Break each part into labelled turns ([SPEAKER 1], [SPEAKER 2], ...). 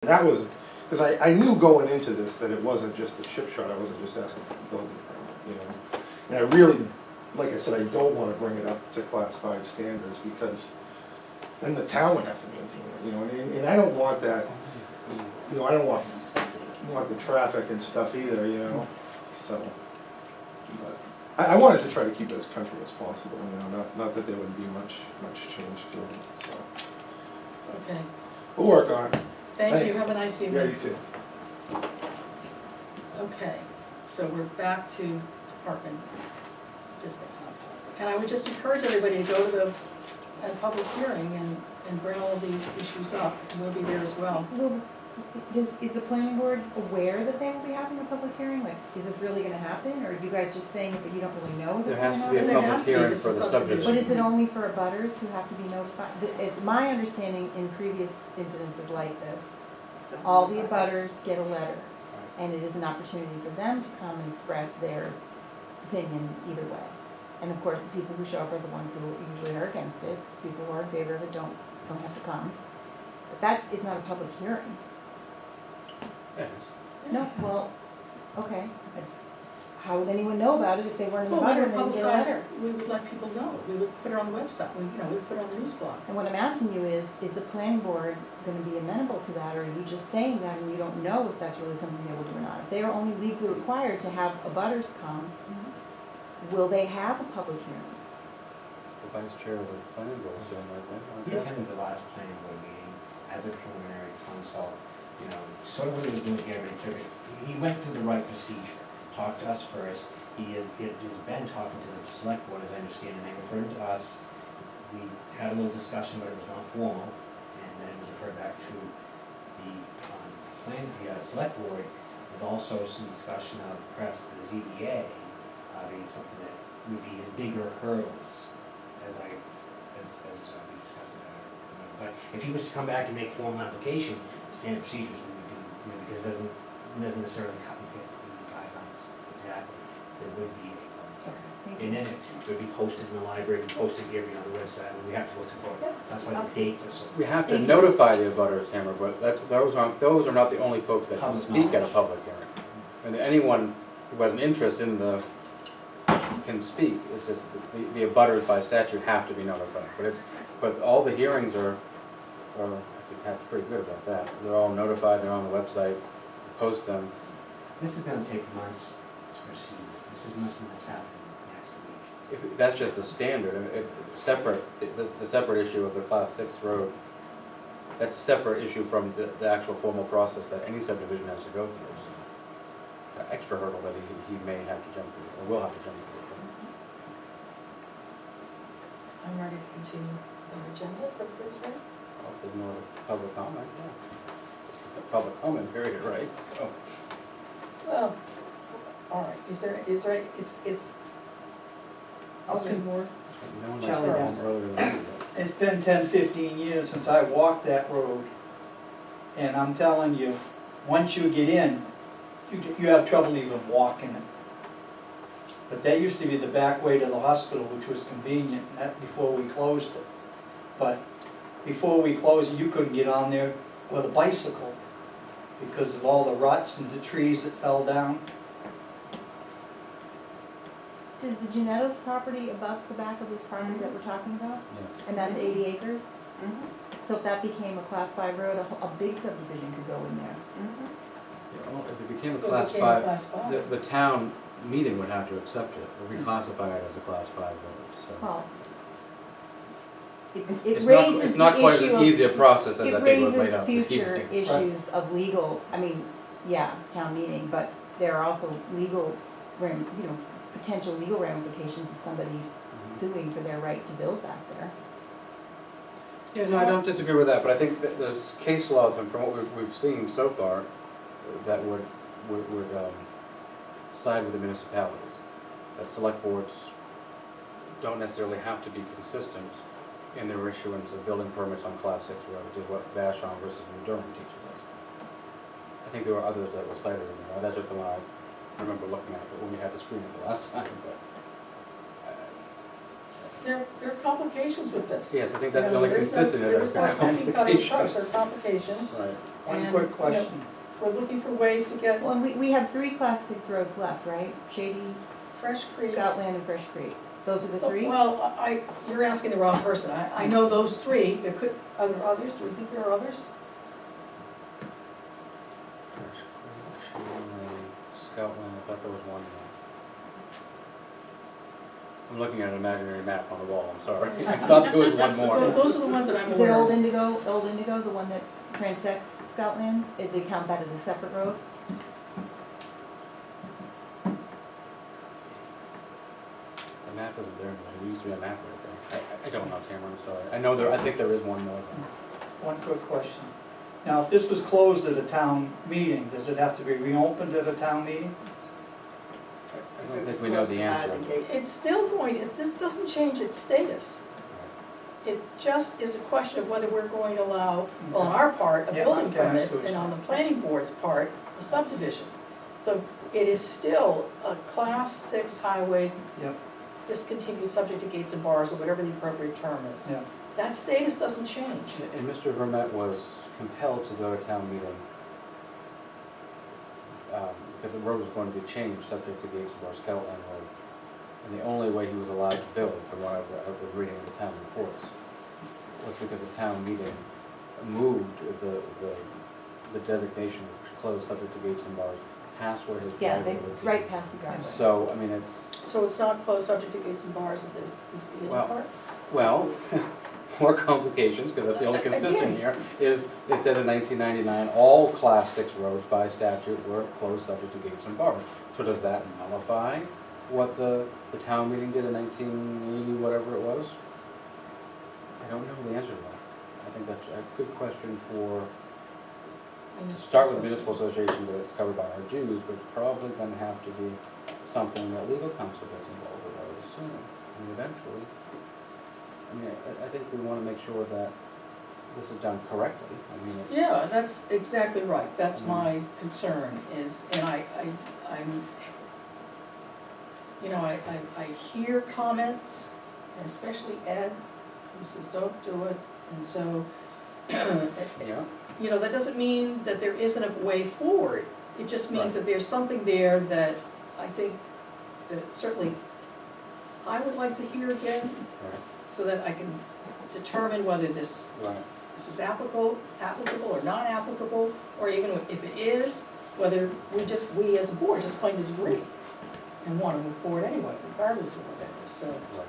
[SPEAKER 1] That was, because I knew going into this that it wasn't just a chip shot, I wasn't just asking for a building permit, you know? And I really, like I said, I don't want to bring it up to class 5 standards because then the town would have to maintain it, you know? And I don't want that, you know, I don't want the traffic and stuff either, you know? So, but I wanted to try to keep it as country as possible, you know, not that there would be much change to it, so.
[SPEAKER 2] Okay,
[SPEAKER 1] We'll work on it.
[SPEAKER 2] thank you,
[SPEAKER 1] Thanks.
[SPEAKER 2] have a nice
[SPEAKER 1] Yeah,
[SPEAKER 2] evening.
[SPEAKER 1] you too.
[SPEAKER 2] Okay, so we're back to department business. And I would just encourage everybody to go to the public hearing and bring all of these issues up, and we'll be there as well.
[SPEAKER 3] Well, is the planning board aware that they will be having a public hearing? Like, is this really gonna happen, or are you guys just saying it, but you don't really know if
[SPEAKER 4] There
[SPEAKER 3] it's
[SPEAKER 4] has
[SPEAKER 3] gonna
[SPEAKER 4] to be a
[SPEAKER 3] happen?
[SPEAKER 2] There has
[SPEAKER 4] public
[SPEAKER 2] to be if
[SPEAKER 4] hearing
[SPEAKER 2] it's
[SPEAKER 4] for
[SPEAKER 2] a
[SPEAKER 4] the
[SPEAKER 2] subdivision.
[SPEAKER 3] But is
[SPEAKER 4] subdivision.
[SPEAKER 3] it only for abutters who have to be notified? Is my understanding in previous incidences like this, all the abutters get a letter, and it is an opportunity for them to come and express their opinion either way. And of course, the people who show up are the ones who usually are against it, because people who are in favor of it don't have to come. But that is not a public hearing.
[SPEAKER 4] It is.
[SPEAKER 3] No, well, okay. But how would anyone know about it if they weren't in the
[SPEAKER 2] Well, we
[SPEAKER 3] butter
[SPEAKER 2] would
[SPEAKER 3] and they didn't get a
[SPEAKER 2] publicize,
[SPEAKER 3] letter?
[SPEAKER 2] we would let people know, we would put it on the website, we'd put it on the news blog.
[SPEAKER 3] And what I'm asking you is the planning board gonna be amenable to that, or are you just saying that and you don't know if that's really something they will do or not? If they are only legally required to have abutters come, will they have a public hearing?
[SPEAKER 4] The vice chair of the planning board is sitting right there.
[SPEAKER 5] He attended the last planning board meeting as a preliminary consult, you know, sort of what he was doing here, but he went through the right procedure, talked to us first, he has been talking to the select board, as I understand, and they referred to us. We had a little discussion, but it was not formal, and then it was referred back to the select board, with also some discussion of perhaps the ZBA being something that would be his bigger hurdles, as we discussed that. But if he was to come back and make formal application, the standard procedures we would do, you know, because it doesn't necessarily cut and fit the guidelines exactly. There would be a
[SPEAKER 3] Thank
[SPEAKER 5] and then it would be posted in the library, posted here, on the website, and we have to go to court. That's why the dates are so.
[SPEAKER 4] We have to notify the abutters, Hammer, but those are not the only folks that can
[SPEAKER 5] Public
[SPEAKER 4] speak at a
[SPEAKER 5] knowledge.
[SPEAKER 4] public hearing. And anyone who has an interest in can speak, it's just the abutters by statute have to be notified. But all the hearings are, I think that's pretty good about that. They're all notified, they're on the website, post them.
[SPEAKER 5] This is gonna take months to proceed. This is nothing that's happening next week.
[SPEAKER 4] That's just the standard, the separate issue of the class 6 road, that's a separate issue from the actual formal process that any subdivision has to go through. So, an extra hurdle that he may have to jump through, or will have to jump through.
[SPEAKER 2] I'm ready to continue the agenda for Brisbane.
[SPEAKER 4] Well, if there's no other public comment, yeah. The public comment period, right? Oh.
[SPEAKER 2] Well, all right, is there, it's,
[SPEAKER 6] Okay.
[SPEAKER 2] more?
[SPEAKER 4] No one
[SPEAKER 6] Charlie
[SPEAKER 4] likes
[SPEAKER 6] does.
[SPEAKER 4] to earlier than
[SPEAKER 6] It's been 10, 15 years since I walked that road. And I'm telling you, once you get in, you have trouble even walking it. But that used to be the back way to the hospital, which was convenient, and that before we closed it. But before we closed it, you couldn't get on there with a bicycle because of all the ruts and the trees that fell down.
[SPEAKER 3] Does the Janetto's property abut the back of this property that we're talking about?
[SPEAKER 4] Yes.
[SPEAKER 3] And that's 80 acres? So if that became a class 5 road, a big subdivision could go in there.
[SPEAKER 4] Yeah, well, if it became a
[SPEAKER 2] If it
[SPEAKER 4] class
[SPEAKER 2] became
[SPEAKER 4] 5,
[SPEAKER 2] class 5.
[SPEAKER 4] the town meeting would have to accept it, or reclassify it as a class 5 road, so.
[SPEAKER 3] Well, it
[SPEAKER 4] It's
[SPEAKER 3] raises
[SPEAKER 4] not
[SPEAKER 3] the
[SPEAKER 4] quite as
[SPEAKER 3] issue of.
[SPEAKER 4] easy a process as I
[SPEAKER 3] It
[SPEAKER 4] think was laid
[SPEAKER 3] raises
[SPEAKER 4] out this
[SPEAKER 3] future
[SPEAKER 4] evening.
[SPEAKER 3] issues of legal, I mean, yeah, town meeting, but there are also legal, potential legal ramifications of somebody suing for their right to build back there.
[SPEAKER 4] Yeah, no, I don't disagree with that, but I think that there's case law from what we've seen so far that would side with the municipalities. That select boards don't necessarily have to be consistent in their issuance of building permits on class 6 roads, is what Vashon versus New Durham teaches us. I think there were others that were cited in there. That's just the one I remember looking at when we had the screen at the last time. But
[SPEAKER 2] There are complications with this.
[SPEAKER 4] yes, I think that's the
[SPEAKER 2] You know,
[SPEAKER 4] only consistent.
[SPEAKER 2] There is no cookie cutter approach, there are
[SPEAKER 4] complications.
[SPEAKER 2] complications,
[SPEAKER 4] Right.
[SPEAKER 6] One
[SPEAKER 2] And,
[SPEAKER 6] quick
[SPEAKER 2] you know,
[SPEAKER 6] question.
[SPEAKER 2] We're looking for ways to get
[SPEAKER 3] Well, and we have 3 class 6 roads left, right? Shady,
[SPEAKER 2] Fresh Creek.
[SPEAKER 3] Scoutland, and Fresh Creek. Those are the 3?
[SPEAKER 2] Well, you're asking the wrong person. I know those 3. There are there others? Do we think there are others?
[SPEAKER 4] Scoutland, I thought there was one more. I'm looking at an imaginary map on the wall, I'm sorry. I thought there was one more.
[SPEAKER 2] Those are the ones that I'm
[SPEAKER 3] Is it
[SPEAKER 2] aware
[SPEAKER 3] Old
[SPEAKER 2] of.
[SPEAKER 3] Indigo, the one that transects Scoutland? They count that as a separate road?
[SPEAKER 4] The map isn't there, but there used to be a map right there. I don't know, Cameron, I'm sorry. I know there, I think there is one more.
[SPEAKER 6] One quick question. Now, if this was closed at a town meeting, does it have to be reopened at a town meeting?
[SPEAKER 4] I don't think we know the answer.
[SPEAKER 2] It's still this doesn't change its status. It just is a question of whether we're going to allow, well, on our part, a
[SPEAKER 6] Yeah,
[SPEAKER 2] building
[SPEAKER 6] okay, I
[SPEAKER 2] permit,
[SPEAKER 6] see what
[SPEAKER 2] and
[SPEAKER 6] you're
[SPEAKER 2] on the planning board's part, a subdivision. It is still a class 6 highway,
[SPEAKER 6] Yep.
[SPEAKER 2] discontinued, subject to gates and bars, or whatever the appropriate term is.
[SPEAKER 6] Yeah.
[SPEAKER 2] That status doesn't change.
[SPEAKER 4] And Mr. Vermet was compelled to go to town meeting because the road was going to be changed subject to gates of our Scoutland Road. And the only way he was allowed to build, from what I was reading in the town reports, was because the town meeting moved the designation closed subject to gates and bars past where his
[SPEAKER 3] Yeah,
[SPEAKER 4] driveway would
[SPEAKER 3] it's
[SPEAKER 4] be.
[SPEAKER 3] right past the driveway.
[SPEAKER 4] So, I mean, it's,
[SPEAKER 2] So it's not closed subject to gates and bars, is the other part?
[SPEAKER 4] well, more complications, because that's the only consistent here, is it said in 1999, all class 6 roads by statute were closed subject to gates and bars. So does that nullify what the town meeting did in 1980, whatever it was? I don't know the answer to that. I think that's a good question for, start with the municipal association, but it's covered by our dues, but it's probably gonna have to be something that legal counsel gets involved with, I would assume, and eventually. I mean, I think we wanna make sure that this is done correctly, I mean, it's.
[SPEAKER 2] Yeah, that's exactly right. That's my concern is, and I'm, you know, I hear comments, and especially Ed, who says, don't do it, and so,
[SPEAKER 4] Yeah,
[SPEAKER 2] you know, that doesn't mean that there isn't a way forward. It just means
[SPEAKER 4] Right.
[SPEAKER 2] that there's something there that I think that certainly I would like to hear again,
[SPEAKER 4] right,
[SPEAKER 2] so that I can determine whether this
[SPEAKER 4] right.
[SPEAKER 2] is applicable or not applicable, or even if it is, whether we as a board just plain disagree and want to move forward anyway, regardless of what that is, so.
[SPEAKER 4] Right.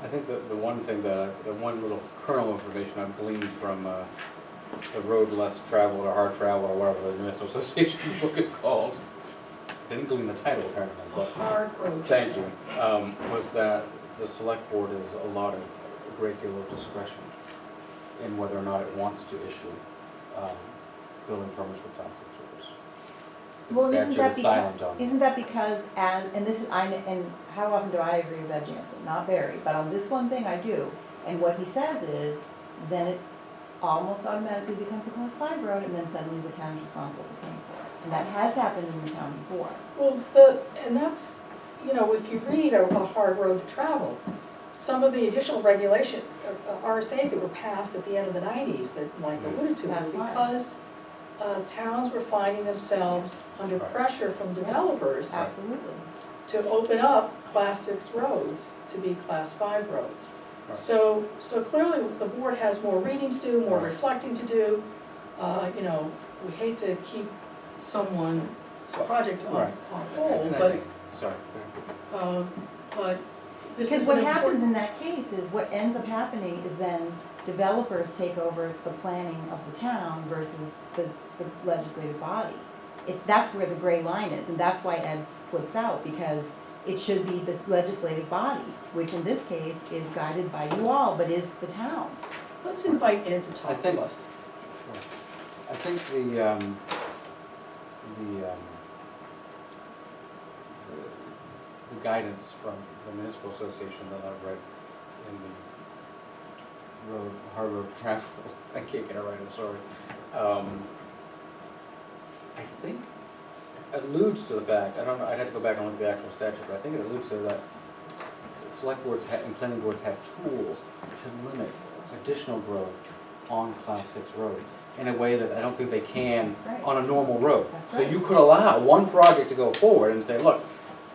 [SPEAKER 4] I think that the one thing that, the one little kernel of information I've gleaned from the Road Less Traveled or Hard Traveled or whatever the municipal association book is called, didn't glean the title apparently,
[SPEAKER 2] A
[SPEAKER 4] but
[SPEAKER 2] hard road.
[SPEAKER 4] thank you, was that the select board is allotted a great deal of discretion in whether or not it wants to issue building permits for class 6 roads.
[SPEAKER 3] Well,
[SPEAKER 4] The
[SPEAKER 3] isn't
[SPEAKER 4] statute
[SPEAKER 3] that
[SPEAKER 4] is silent on that.
[SPEAKER 3] Isn't that because, and this is, and how often do I agree with Ed Jansen? Not very, but on this one thing I do. And what he says is, then it almost automatically becomes a class 5 road, and then suddenly the town is responsible for paying for it. And that has happened in the town before.
[SPEAKER 2] Well, and that's, you know, if you read a hard road to travel, some of the additional regulation, RSAs that were passed at the end of the 90s that Mike alluded to,
[SPEAKER 3] That's
[SPEAKER 2] were
[SPEAKER 3] why.
[SPEAKER 2] because towns were finding themselves under
[SPEAKER 4] Right.
[SPEAKER 2] pressure from developers
[SPEAKER 3] Absolutely.
[SPEAKER 2] to open up class 6 roads to be class 5 roads.
[SPEAKER 4] Right.
[SPEAKER 2] So clearly the board has more reading to do, more
[SPEAKER 4] Right.
[SPEAKER 2] reflecting to do. You know, we hate to keep someone's project on
[SPEAKER 4] Right.
[SPEAKER 2] hold,
[SPEAKER 4] And I
[SPEAKER 2] but,
[SPEAKER 4] think- Sorry. go ahead.
[SPEAKER 2] but this
[SPEAKER 3] Because
[SPEAKER 2] is
[SPEAKER 3] what
[SPEAKER 2] an
[SPEAKER 3] happens
[SPEAKER 2] important.
[SPEAKER 3] in that case is, what ends up happening is then developers take over the planning of the town versus the legislative body. That's where the gray line is, and that's why Ed flips out, because it should be the legislative body, which in this case is guided by you all, but is the town.
[SPEAKER 2] Let's invite Ed to
[SPEAKER 4] I
[SPEAKER 2] talk
[SPEAKER 4] think-
[SPEAKER 2] to us.
[SPEAKER 4] Sure. I think the guidance from the municipal association that I've read in the hard road travel, I can't get it right, I'm sorry. I think alludes to the fact, I don't know, I'd have to go back and look at the actual statute, but I think it alludes to that select boards and planning boards have tools to limit additional growth on class 6 roads. in a way that I don't think they can
[SPEAKER 3] That's right.
[SPEAKER 4] on a normal road.
[SPEAKER 3] That's
[SPEAKER 4] So
[SPEAKER 3] right.
[SPEAKER 4] you could allow one project to go forward and say, look,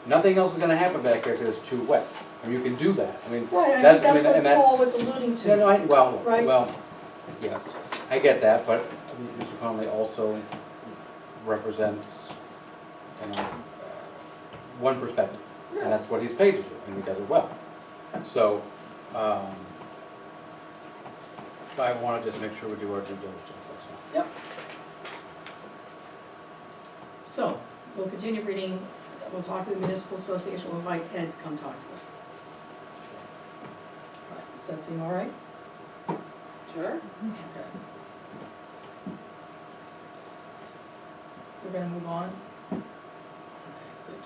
[SPEAKER 4] nothing else is gonna happen back there because it's too wet. And you can do that. I mean,
[SPEAKER 2] Right, I
[SPEAKER 4] that's,
[SPEAKER 2] think
[SPEAKER 4] I mean,
[SPEAKER 2] that's
[SPEAKER 4] and
[SPEAKER 2] what
[SPEAKER 4] that's.
[SPEAKER 2] Paul was alluding to.
[SPEAKER 4] Yeah, no, well,
[SPEAKER 2] Right.
[SPEAKER 4] well, yes, I get that, but Mr. Conley also represents, you know, one perspective. And that's
[SPEAKER 2] Yes.
[SPEAKER 4] what he's paid to do, and he does it well. So, I wanna just make sure we do our due diligence, that's all.
[SPEAKER 2] Yep. So, we'll continue reading, we'll talk to the municipal association, we'll invite Ed to come talk to us. All right, does that seem all right?
[SPEAKER 7] Sure.
[SPEAKER 2] Okay. We're gonna move on. Okay, good.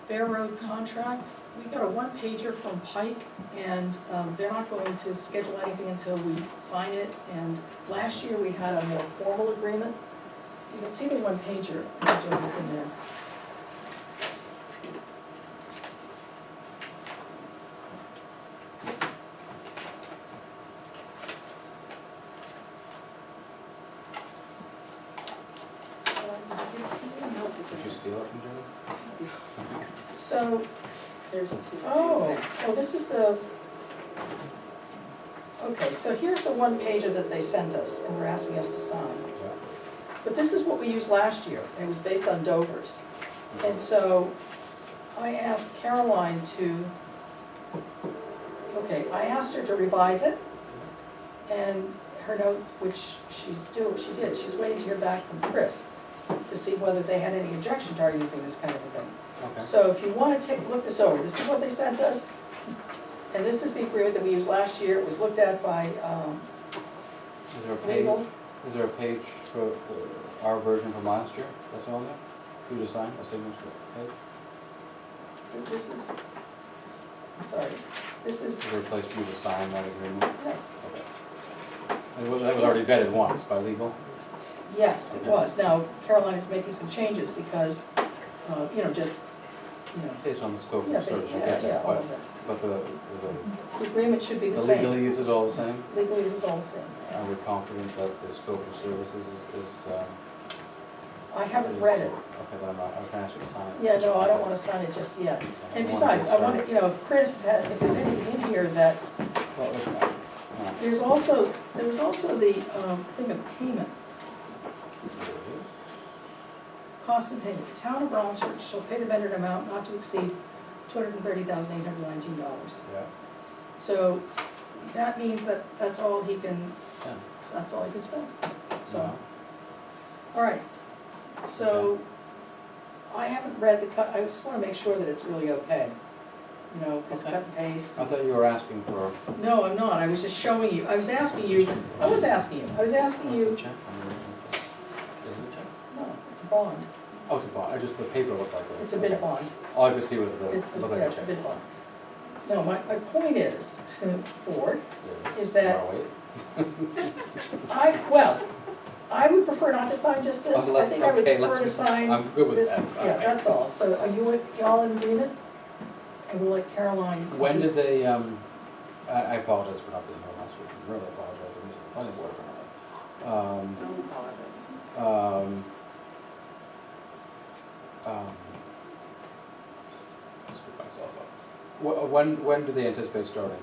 [SPEAKER 2] Bear Road contract, we got a one-pager from Pike, and they're not going to schedule anything until we sign it, and last year we had a more formal agreement. You can see the one-pager, Joe, that's in there.
[SPEAKER 4] Did you steal it from Julie?
[SPEAKER 2] So,
[SPEAKER 7] There's two.
[SPEAKER 2] oh, this is the, okay, so here's the one-pager that they sent us, and they're asking us to sign.
[SPEAKER 4] Yeah.
[SPEAKER 2] But this is what we used last year, and it was based on Dover's. And so I asked Caroline to, I asked her to revise it, and her note, which she did, she's waiting to hear back from Chris to see whether they had any objection to our using this kind of a thing.
[SPEAKER 4] Okay.
[SPEAKER 2] So if you want to look this over, this is what they sent us, and this is the agreement that we used last year. It was looked at by
[SPEAKER 4] Is there a page,
[SPEAKER 2] legal.
[SPEAKER 4] is there a page for our version from last year, that's on there? For you to sign, a signature page?
[SPEAKER 2] This is, I'm sorry, this is,
[SPEAKER 4] Is there a place for you to sign that agreement?
[SPEAKER 2] yes,
[SPEAKER 4] Okay. That was already vetted once by legal?
[SPEAKER 2] yes, it
[SPEAKER 4] Okay.
[SPEAKER 2] was. Now Caroline is making some changes because, just,
[SPEAKER 4] Based on the scope
[SPEAKER 2] yeah,
[SPEAKER 4] of service, I
[SPEAKER 2] yeah,
[SPEAKER 4] guess,
[SPEAKER 2] yeah, all
[SPEAKER 4] but,
[SPEAKER 2] of that.
[SPEAKER 4] but
[SPEAKER 2] The agreement should be
[SPEAKER 4] the
[SPEAKER 2] the same.
[SPEAKER 4] legalese is all the same?
[SPEAKER 2] Legally, is all the same.
[SPEAKER 4] Are we confident that the scope of services is,
[SPEAKER 2] I haven't read it.
[SPEAKER 4] okay, then I'm gonna ask you to sign it.
[SPEAKER 2] Yeah, no, I don't want to sign it just yet.
[SPEAKER 4] Okay,
[SPEAKER 2] And
[SPEAKER 4] I wanna
[SPEAKER 2] besides,
[SPEAKER 4] get
[SPEAKER 2] I want
[SPEAKER 4] started.
[SPEAKER 2] to, if Chris had, if there's anything in here that,
[SPEAKER 4] Well, it's not.
[SPEAKER 2] there was also the thing of payment, cost and payment. The town of Rollinsford shall pay the vendor an amount not to exceed $230,819.
[SPEAKER 4] Yeah,
[SPEAKER 2] So that means that that's all he can
[SPEAKER 4] yeah.
[SPEAKER 2] spend. So,
[SPEAKER 4] No.
[SPEAKER 2] all right. So I haven't read the cut, I just want to make sure that it's really okay. Because
[SPEAKER 4] Okay.
[SPEAKER 2] cut and paste.
[SPEAKER 4] I thought you were asking for.
[SPEAKER 2] No, I'm not, I was just showing you, I was asking you,
[SPEAKER 4] What's the check?
[SPEAKER 2] no,
[SPEAKER 4] I'm reading. Is it a check?
[SPEAKER 2] it's a bond,
[SPEAKER 4] Oh, it's a bond, just the paper looked like it.
[SPEAKER 2] it's a bid
[SPEAKER 4] Okay.
[SPEAKER 2] bond,
[SPEAKER 4] All I could see was the,
[SPEAKER 2] it's
[SPEAKER 4] looked like a
[SPEAKER 2] a
[SPEAKER 4] check.
[SPEAKER 2] bid bond. No, my point is, board,
[SPEAKER 4] Yeah.
[SPEAKER 2] is that
[SPEAKER 4] Wanna wait?
[SPEAKER 2] I would prefer not to sign just this, I think I would
[SPEAKER 4] Okay,
[SPEAKER 2] prefer to
[SPEAKER 4] let's-
[SPEAKER 2] sign
[SPEAKER 4] I'm good with
[SPEAKER 2] this,
[SPEAKER 4] that.
[SPEAKER 2] yeah,
[SPEAKER 4] Okay.
[SPEAKER 2] that's all, so are you all in agreement? And we'll let Caroline.
[SPEAKER 4] When did they, I apologize for not being here last week, I really apologize, I'm just plenty of work on it.
[SPEAKER 7] Don't apologize.
[SPEAKER 4] Let's scoop myself up. When do they anticipate starting?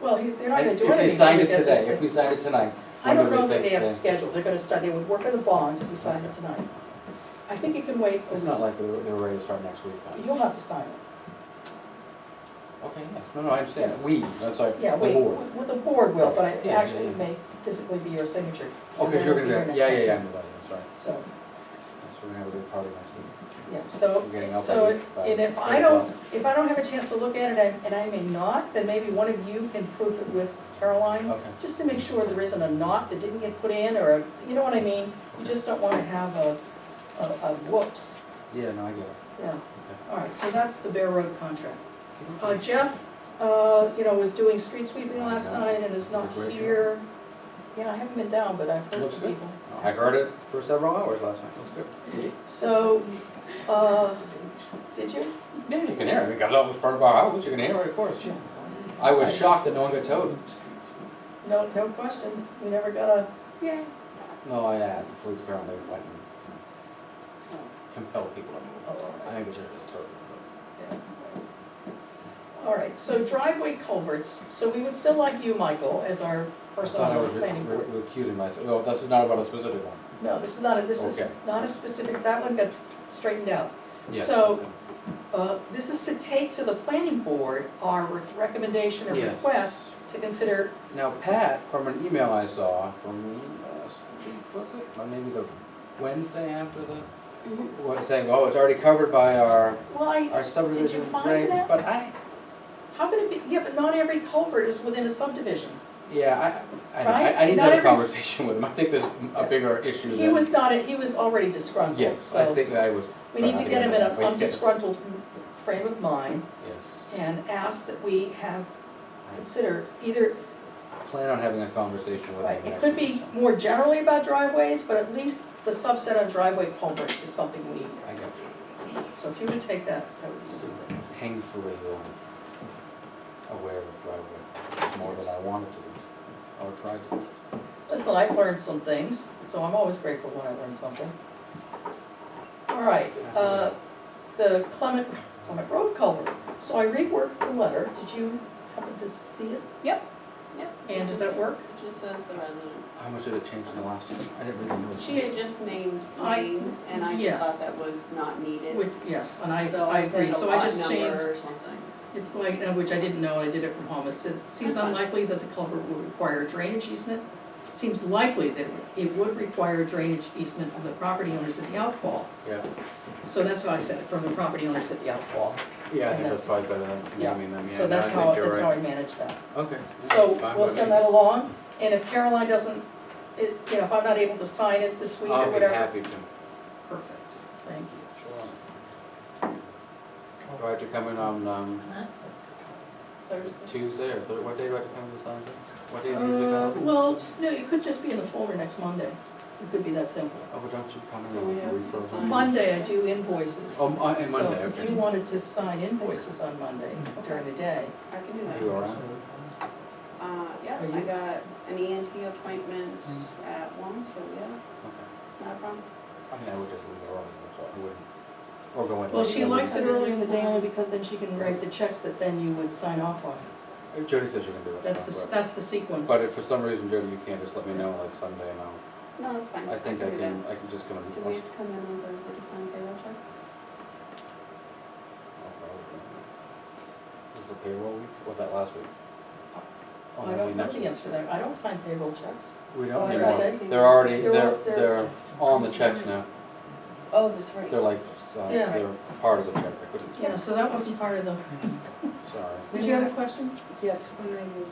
[SPEAKER 2] Well, they're not gonna do anything.
[SPEAKER 4] If they
[SPEAKER 2] until
[SPEAKER 4] signed
[SPEAKER 2] we
[SPEAKER 4] it
[SPEAKER 2] get this
[SPEAKER 4] today, if
[SPEAKER 2] thing.
[SPEAKER 4] we signed it tonight,
[SPEAKER 2] I
[SPEAKER 4] when
[SPEAKER 2] don't
[SPEAKER 4] do
[SPEAKER 2] know that
[SPEAKER 4] think
[SPEAKER 2] they have a schedule, they're gonna start, they would work on the bonds if we sign it tonight. I think it can wait,
[SPEAKER 4] It's not like they're ready to start next week then.
[SPEAKER 2] you'll have to sign it.
[SPEAKER 4] Okay, yeah, no, I understand,
[SPEAKER 2] Yes.
[SPEAKER 4] that's like the
[SPEAKER 2] Yeah, wait,
[SPEAKER 4] board.
[SPEAKER 2] well, the board will, but
[SPEAKER 4] Yeah,
[SPEAKER 2] actually
[SPEAKER 4] yeah.
[SPEAKER 2] it may physically be your signature.
[SPEAKER 4] Oh,
[SPEAKER 2] because
[SPEAKER 4] because you're
[SPEAKER 2] I
[SPEAKER 4] gonna
[SPEAKER 2] won't
[SPEAKER 4] do
[SPEAKER 2] be
[SPEAKER 4] it,
[SPEAKER 2] here
[SPEAKER 4] yeah,
[SPEAKER 2] next
[SPEAKER 4] yeah, I
[SPEAKER 2] week.
[SPEAKER 4] knew that, that's right.
[SPEAKER 2] So,
[SPEAKER 4] So we're gonna have a big party next week.
[SPEAKER 2] yeah, so,
[SPEAKER 4] We're getting out
[SPEAKER 2] so,
[SPEAKER 4] by
[SPEAKER 2] and if I
[SPEAKER 4] 8
[SPEAKER 2] don't,
[SPEAKER 4] o'clock.
[SPEAKER 2] if I don't have a chance to look at it, and I may not, then maybe one of you can proof it with Caroline,
[SPEAKER 4] Okay,
[SPEAKER 2] just to make sure there isn't a knot that didn't get put in, or, you know what I mean? You just don't wanna have a whoops,
[SPEAKER 4] yeah, no, I get it.
[SPEAKER 2] yeah.
[SPEAKER 4] Okay.
[SPEAKER 2] All right, so that's the Bear Road contract. Jeff, was doing street sweeping last night and is not
[SPEAKER 4] Did a great
[SPEAKER 2] here. Yeah, I haven't been down, but I've heard
[SPEAKER 4] Looks
[SPEAKER 2] from
[SPEAKER 4] good.
[SPEAKER 2] people.
[SPEAKER 4] I heard it for several hours last night, it was good.
[SPEAKER 2] So, did you?
[SPEAKER 4] Yeah, you can hear it, we got it up in front of our house, you can hear it, of course. I was shocked that no one got towed.
[SPEAKER 2] no questions, we never got a,
[SPEAKER 7] Yay.
[SPEAKER 4] No, I asked, the police apparently went and compel people to move.
[SPEAKER 2] Oh,
[SPEAKER 4] I think they should have just told them.
[SPEAKER 2] yeah. All right, so driveway culverts, so we would still like you, Michael, as our
[SPEAKER 4] I
[SPEAKER 2] person
[SPEAKER 4] thought I
[SPEAKER 2] on
[SPEAKER 4] was
[SPEAKER 2] the planning board.
[SPEAKER 4] recusing myself, well, that's not about a specific one.
[SPEAKER 2] No, this is not
[SPEAKER 4] Okay.
[SPEAKER 2] not a specific, that one got straightened out.
[SPEAKER 4] Yes.
[SPEAKER 2] So, this is to take to the planning board our recommendation or
[SPEAKER 4] Yes.
[SPEAKER 2] request to consider,
[SPEAKER 4] Now, Pat, from an email I saw from last week, was it? Or maybe the Wednesday after the, was saying, oh, it's already covered by our
[SPEAKER 2] well,
[SPEAKER 4] subdivision
[SPEAKER 2] find
[SPEAKER 4] regs,
[SPEAKER 2] that?
[SPEAKER 4] but
[SPEAKER 2] how could it be, yeah, but not every culvert is within a subdivision.
[SPEAKER 4] yeah,
[SPEAKER 2] Right?
[SPEAKER 4] I need to
[SPEAKER 2] Not
[SPEAKER 4] have a
[SPEAKER 2] every-
[SPEAKER 4] conversation with him. I think there's a
[SPEAKER 2] Yes.
[SPEAKER 4] bigger issue than.
[SPEAKER 2] He was not, he was already disgruntled,
[SPEAKER 4] Yes, I
[SPEAKER 2] so
[SPEAKER 4] think I was.
[SPEAKER 2] we need to get him in an
[SPEAKER 4] But yes.
[SPEAKER 2] undisgruntled frame of mind
[SPEAKER 4] Yes.
[SPEAKER 2] and ask that we have, consider either,
[SPEAKER 4] Plan on having a conversation with him.
[SPEAKER 2] right, it
[SPEAKER 4] next
[SPEAKER 2] could
[SPEAKER 4] week,
[SPEAKER 2] be
[SPEAKER 4] so.
[SPEAKER 2] more generally about driveways, but at least the subset on driveway culverts is something we,
[SPEAKER 4] I got you.
[SPEAKER 2] so if you would take that, that would be super.
[SPEAKER 4] Painfully aware of driveway, more than I wanted to be, or tried to.
[SPEAKER 2] Listen, I've learned some things, so I'm always grateful when I learn something. All right, the Clement Road culvert. So I reworked the letter. Did you happen to see it?
[SPEAKER 7] Yep.
[SPEAKER 2] And does that work?
[SPEAKER 7] It just says the resident.
[SPEAKER 4] How much did it change in the last time? I didn't really notice.
[SPEAKER 7] She had just named
[SPEAKER 2] I-
[SPEAKER 7] names, and I just
[SPEAKER 2] yes.
[SPEAKER 7] thought that was not needed.
[SPEAKER 2] Yes, and I
[SPEAKER 7] So
[SPEAKER 2] agree.
[SPEAKER 7] said a
[SPEAKER 2] So I
[SPEAKER 7] lot
[SPEAKER 2] just
[SPEAKER 7] number
[SPEAKER 2] changed,
[SPEAKER 7] or something.
[SPEAKER 2] it's like, which I didn't know, I did it from home. It seems
[SPEAKER 7] That's fine.
[SPEAKER 2] unlikely that the culvert will require drainage easement. It seems likely that it would require drainage easement from the property owners at the outfall.
[SPEAKER 4] Yeah,
[SPEAKER 2] So that's how I said it, from the property owners at the outfall.
[SPEAKER 4] yeah, I
[SPEAKER 2] And
[SPEAKER 4] think that's probably better than
[SPEAKER 2] Yeah,
[SPEAKER 4] naming them, yeah.
[SPEAKER 2] so that's
[SPEAKER 4] I
[SPEAKER 2] how,
[SPEAKER 4] think you're
[SPEAKER 2] that's how I
[SPEAKER 4] right.
[SPEAKER 2] manage that.
[SPEAKER 4] Okay. yeah,
[SPEAKER 2] So
[SPEAKER 4] fine
[SPEAKER 2] we'll
[SPEAKER 4] with
[SPEAKER 2] send
[SPEAKER 4] me.
[SPEAKER 2] that along, and if Caroline doesn't, if I'm not able to sign it this week or
[SPEAKER 4] I'll be
[SPEAKER 2] whatever.
[SPEAKER 4] happy to.
[SPEAKER 2] Perfect, thank you.
[SPEAKER 4] Sure. Do I have to come in on
[SPEAKER 2] Thursday?
[SPEAKER 4] Tuesday or what day do I have to come to sign this? What day do you usually come?
[SPEAKER 2] Well, no, it could just be in the folder next Monday. It could be that simple.
[SPEAKER 4] Oh, but don't you come in
[SPEAKER 7] Oh,
[SPEAKER 4] on
[SPEAKER 7] yeah,
[SPEAKER 4] the
[SPEAKER 7] the
[SPEAKER 4] referral?
[SPEAKER 7] sign.
[SPEAKER 2] Monday, I do invoices.
[SPEAKER 4] Oh, and Monday,
[SPEAKER 2] So if
[SPEAKER 4] okay.
[SPEAKER 2] you wanted to sign invoices on Monday during the day,
[SPEAKER 7] I can do
[SPEAKER 4] Are
[SPEAKER 7] that.
[SPEAKER 4] you around?
[SPEAKER 7] Yeah,
[SPEAKER 2] Are
[SPEAKER 7] I
[SPEAKER 2] you?
[SPEAKER 7] got an ENT appointment at 1, so yeah,
[SPEAKER 4] Okay.
[SPEAKER 7] not a problem.
[SPEAKER 4] I mean, I would just leave it early, that's all, I wouldn't, or go in.
[SPEAKER 2] well, she
[SPEAKER 4] late.
[SPEAKER 2] likes it early in the day only because then she can write the checks that then you would sign off on.
[SPEAKER 4] Jody says you can do it. so,
[SPEAKER 2] That's the sequence.
[SPEAKER 4] But if for some reason, Jody, you can't, just let me know, like Sunday, and
[SPEAKER 7] No, that's fine.
[SPEAKER 4] I think I
[SPEAKER 7] do that.
[SPEAKER 4] can just come in.
[SPEAKER 7] Do we have to come in on Thursday to sign payroll checks?
[SPEAKER 4] This is the payroll week, was that last week? Oh,
[SPEAKER 2] I
[SPEAKER 4] no,
[SPEAKER 2] don't
[SPEAKER 4] we
[SPEAKER 2] know
[SPEAKER 4] next
[SPEAKER 2] the
[SPEAKER 4] week.
[SPEAKER 2] answer to that. I don't sign payroll checks.
[SPEAKER 4] We
[SPEAKER 2] Oh,
[SPEAKER 4] don't
[SPEAKER 2] I
[SPEAKER 4] anymore.
[SPEAKER 2] say?
[SPEAKER 4] They're already,
[SPEAKER 2] They're-
[SPEAKER 4] they're on the checks now.
[SPEAKER 7] Oh, that's right.
[SPEAKER 4] They're like,
[SPEAKER 2] Yeah.
[SPEAKER 4] they're part of the check, I couldn't,
[SPEAKER 2] Yeah, so that wasn't part of the,
[SPEAKER 4] sorry.
[SPEAKER 2] did you have a question?
[SPEAKER 8] Yes, when I knew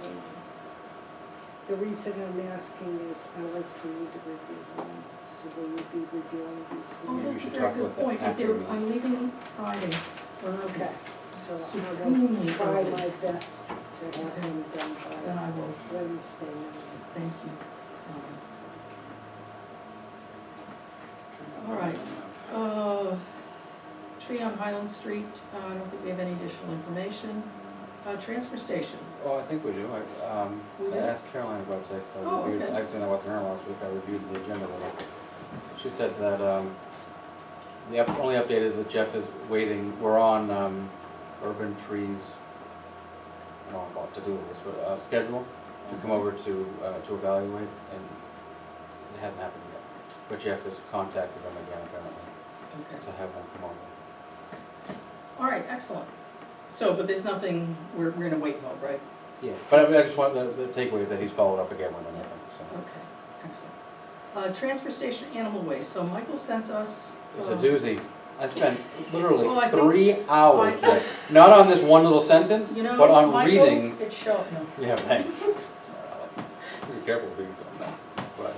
[SPEAKER 8] the reason I'm asking is I like for you to review them, so will you be reviewing these
[SPEAKER 2] Oh,
[SPEAKER 4] Maybe we
[SPEAKER 2] that's a
[SPEAKER 4] should
[SPEAKER 2] very
[SPEAKER 4] talk
[SPEAKER 2] good
[SPEAKER 4] about that
[SPEAKER 2] point. If
[SPEAKER 4] after
[SPEAKER 2] they're,
[SPEAKER 4] the meeting.
[SPEAKER 2] I'm leaving Friday.
[SPEAKER 8] Okay, so I will
[SPEAKER 2] Supremely
[SPEAKER 8] try
[SPEAKER 2] early.
[SPEAKER 8] my best to have them done
[SPEAKER 2] Then
[SPEAKER 8] by
[SPEAKER 2] I will,
[SPEAKER 8] Wednesday night.
[SPEAKER 2] thank you, Sally. All right, tree on Highland Street, I don't think we have any additional information. Transfer station.
[SPEAKER 4] Oh, I think we do.
[SPEAKER 2] We
[SPEAKER 4] I
[SPEAKER 2] do?
[SPEAKER 4] asked Caroline about that.
[SPEAKER 2] Oh, okay.
[SPEAKER 4] Actually, I wasn't here last week. I reviewed the agenda with her. She said that the only update is that Jeff is waiting. We're on urban trees. I don't know what to do with this, but schedule to come over to evaluate, and it hasn't happened yet. But Jeff has contacted them again apparently
[SPEAKER 2] Okay,
[SPEAKER 4] to have them come over.
[SPEAKER 2] all right, excellent. So, but there's nothing, we're in a wait mode, right?
[SPEAKER 4] Yeah, but I just want the takeaway is that he's followed up again with them. So.
[SPEAKER 2] Okay, excellent. Transfer station animal waste, so Michael sent us.
[SPEAKER 4] It's a doozy. I spent literally
[SPEAKER 2] Well, I think-
[SPEAKER 4] 3 hours
[SPEAKER 2] I-
[SPEAKER 4] today, not on this one little sentence,
[SPEAKER 2] You know,
[SPEAKER 4] but on
[SPEAKER 2] Michael,
[SPEAKER 4] reading.
[SPEAKER 2] it showed, no.
[SPEAKER 4] Yeah, thanks. Be careful being filmed now. But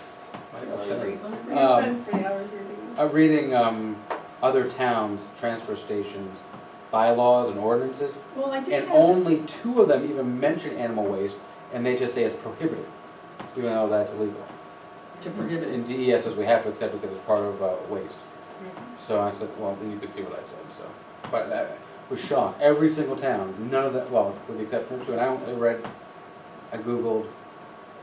[SPEAKER 2] Let me read
[SPEAKER 7] You
[SPEAKER 2] it.
[SPEAKER 7] spent 3 hours reading it?
[SPEAKER 4] I'm reading other towns' transfer stations, bylaws and ordinances,
[SPEAKER 2] Well, I did
[SPEAKER 4] and
[SPEAKER 2] have,
[SPEAKER 4] only 2 of them even mention animal waste, and they just say it's prohibited, even though that's illegal.
[SPEAKER 2] to prohibit it.
[SPEAKER 4] In DES says we have to accept it because it's part of waste. So I said, well, then you can see what I said, so. But I was shocked, every single town, none of that, well, with the exception of 2, and I Googled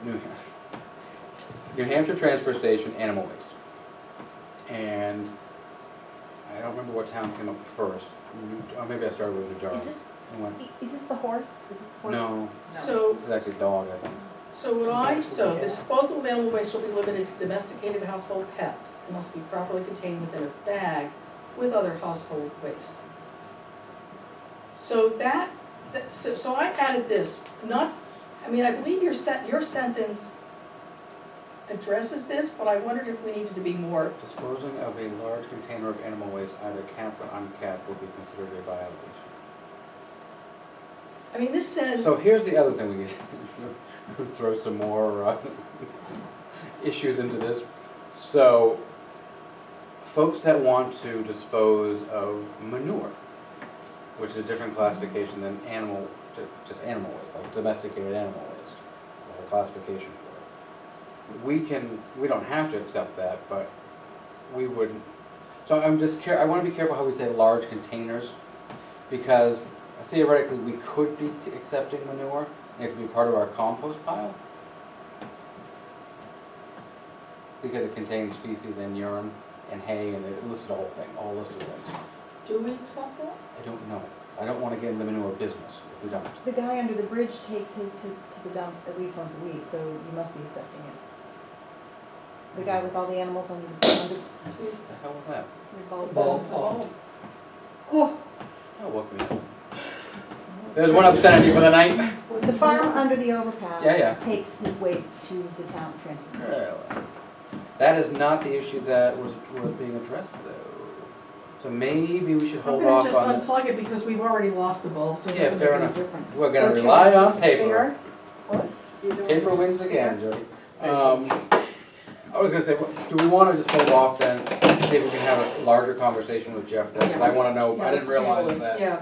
[SPEAKER 4] New Hampshire Transfer Station, animal waste. And I don't remember what town came up first, or maybe I started with New Durham.
[SPEAKER 3] Is this,
[SPEAKER 4] And went,
[SPEAKER 3] is this the horse? Is it horse?
[SPEAKER 4] no,
[SPEAKER 2] So,
[SPEAKER 4] this is actually a dog, I think.
[SPEAKER 2] so the disposal of animal waste shall be limited to domesticated household pets and must be properly contained within a bag with other household waste. So so I added this, I believe your sentence addresses this, but I wondered if we needed to be more,
[SPEAKER 4] Disposing of a large container of animal waste, either capped or uncapped, will be considered a violation.
[SPEAKER 2] this says,
[SPEAKER 4] So here's the other thing we need to throw some more issues into this. So, folks that want to dispose of manure, which is a different classification than just animal waste, like domesticated animal waste, there's a classification for it. We don't have to accept that, but we would. So I want to be careful how we say large containers, because theoretically we could be accepting manure, and it could be part of our compost pile, because it contains feces and urine and hay, and it listed the whole thing, a whole list of things.
[SPEAKER 2] do we accept that?
[SPEAKER 4] I don't know. I don't want to get in the manure business if we don't.
[SPEAKER 3] The guy under the bridge takes his to the dump at least once a week, so you must be accepting it. The guy with all the animals under
[SPEAKER 4] What the hell was that?
[SPEAKER 6] Ball.
[SPEAKER 3] Oh,
[SPEAKER 4] Oh, woke me up. There's one obscenity for the night.
[SPEAKER 3] the farm under the overpass
[SPEAKER 4] Yeah.
[SPEAKER 3] takes his waste to the town transfer station.
[SPEAKER 4] Really? That is not the issue that was being addressed, though. So maybe we should
[SPEAKER 2] I'm
[SPEAKER 4] hold
[SPEAKER 2] gonna
[SPEAKER 4] off
[SPEAKER 2] just
[SPEAKER 4] on it.
[SPEAKER 2] unplug it because we've already lost the bulb, so it
[SPEAKER 4] Yeah,
[SPEAKER 2] doesn't
[SPEAKER 4] fair
[SPEAKER 2] make any
[SPEAKER 4] enough.
[SPEAKER 2] difference.
[SPEAKER 4] We're gonna
[SPEAKER 8] Don't you
[SPEAKER 4] rely
[SPEAKER 8] have
[SPEAKER 4] on
[SPEAKER 8] a
[SPEAKER 4] paper.
[SPEAKER 8] spare?
[SPEAKER 2] What?
[SPEAKER 8] You don't
[SPEAKER 4] Paper
[SPEAKER 8] have a
[SPEAKER 4] wins
[SPEAKER 8] spare?
[SPEAKER 4] again, Jody. I was gonna say, do we wanna just hold off then, see if we can have a larger conversation with Jeff then? 'Cause I
[SPEAKER 2] Yes.
[SPEAKER 4] wanna know,
[SPEAKER 2] Yeah,
[SPEAKER 4] I didn't
[SPEAKER 2] let's table
[SPEAKER 4] realize
[SPEAKER 2] this. Yeah,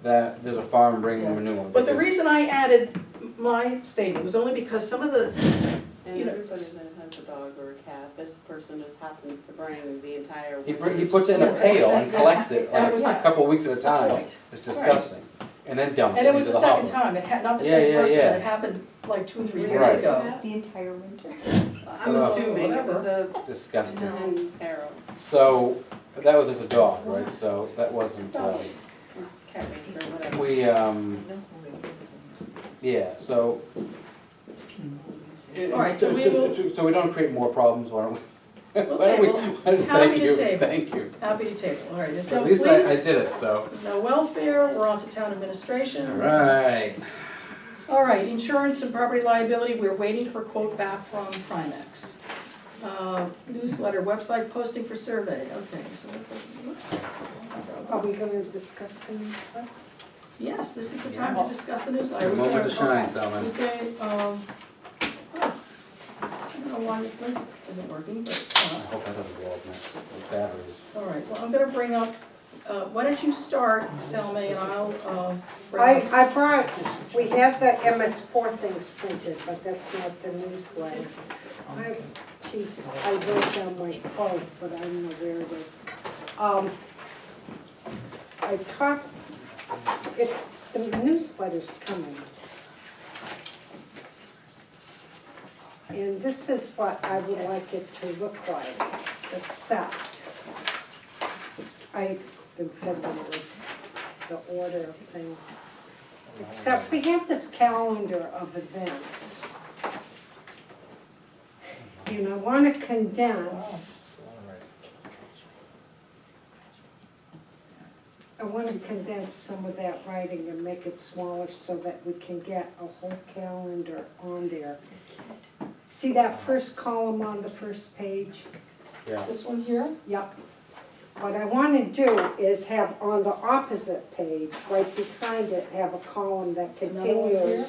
[SPEAKER 4] that there's a farm bringing
[SPEAKER 2] Yeah.
[SPEAKER 4] manure.
[SPEAKER 2] but the
[SPEAKER 4] because-
[SPEAKER 2] reason I added my statement was only because some of the,
[SPEAKER 7] And
[SPEAKER 2] You know,
[SPEAKER 7] everybody that has a dog or a cat, this person just happens to bring the entire.
[SPEAKER 4] He puts it in a pail and collects it,
[SPEAKER 2] That
[SPEAKER 4] like
[SPEAKER 2] was
[SPEAKER 4] a couple weeks at a time.
[SPEAKER 2] point.
[SPEAKER 4] It's disgusting. And then dumps
[SPEAKER 2] And
[SPEAKER 4] it
[SPEAKER 2] it was
[SPEAKER 4] into
[SPEAKER 2] the
[SPEAKER 4] the
[SPEAKER 2] second
[SPEAKER 4] hopper.
[SPEAKER 2] time, it had, not the
[SPEAKER 4] Yeah,
[SPEAKER 2] same
[SPEAKER 4] yeah,
[SPEAKER 2] person,
[SPEAKER 4] yeah.
[SPEAKER 2] it happened like 2-3 years
[SPEAKER 4] Right.
[SPEAKER 2] ago.
[SPEAKER 3] The entire winter.
[SPEAKER 7] I'm
[SPEAKER 4] Ugh.
[SPEAKER 7] assuming it was a
[SPEAKER 4] Disgusting.
[SPEAKER 7] tin barrel,
[SPEAKER 4] So, that was just a dog, right? So that wasn't,
[SPEAKER 7] cat waste or whatever.
[SPEAKER 4] we, yeah, so.
[SPEAKER 2] All right, so we will-
[SPEAKER 4] So we don't create more problems, why don't we?
[SPEAKER 2] We'll
[SPEAKER 4] Why don't we-
[SPEAKER 2] table.
[SPEAKER 4] why don't-
[SPEAKER 2] Happy
[SPEAKER 4] Thank
[SPEAKER 2] to
[SPEAKER 4] you,
[SPEAKER 2] table.
[SPEAKER 4] thank you.
[SPEAKER 2] Happy to table, all right, there's
[SPEAKER 4] At
[SPEAKER 2] no
[SPEAKER 4] least
[SPEAKER 2] police.
[SPEAKER 4] I did it, so.
[SPEAKER 2] No welfare, we're on to town administration.
[SPEAKER 4] All right.
[SPEAKER 2] All right, insurance and property liability, we're waiting for quote back from Primex. Newsletter, website posting for survey, okay, so that's a, whoops.
[SPEAKER 8] Are we gonna discuss things?
[SPEAKER 2] Yes, this is the time to discuss the newsletter. I was
[SPEAKER 4] Moment
[SPEAKER 2] gonna-
[SPEAKER 4] to shine,
[SPEAKER 2] I
[SPEAKER 4] Salman.
[SPEAKER 2] was going, I don't know why this link isn't working, but it's
[SPEAKER 4] I
[SPEAKER 2] not.
[SPEAKER 4] hope that doesn't blow up next, with batteries.
[SPEAKER 2] All right, well, I'm gonna bring up, why don't you start, Salma, and I'll, bring up.
[SPEAKER 8] I brought, we have the MS4 things printed, but that's not the newsletter. Geez, I wrote down my phone, but I don't know where it is. I talked, the newsletter's coming. And this is what I would like it to look like, except I've been fiddling with the order of things. Except we have this calendar of events. And I want to condense, some of that writing and make it smaller so that we can get a whole calendar on there. See that first column on the first page?
[SPEAKER 4] Yeah.
[SPEAKER 2] This one here?
[SPEAKER 8] Yep. What I want to do is have on the opposite page, right behind it, have a column that
[SPEAKER 2] Another one here?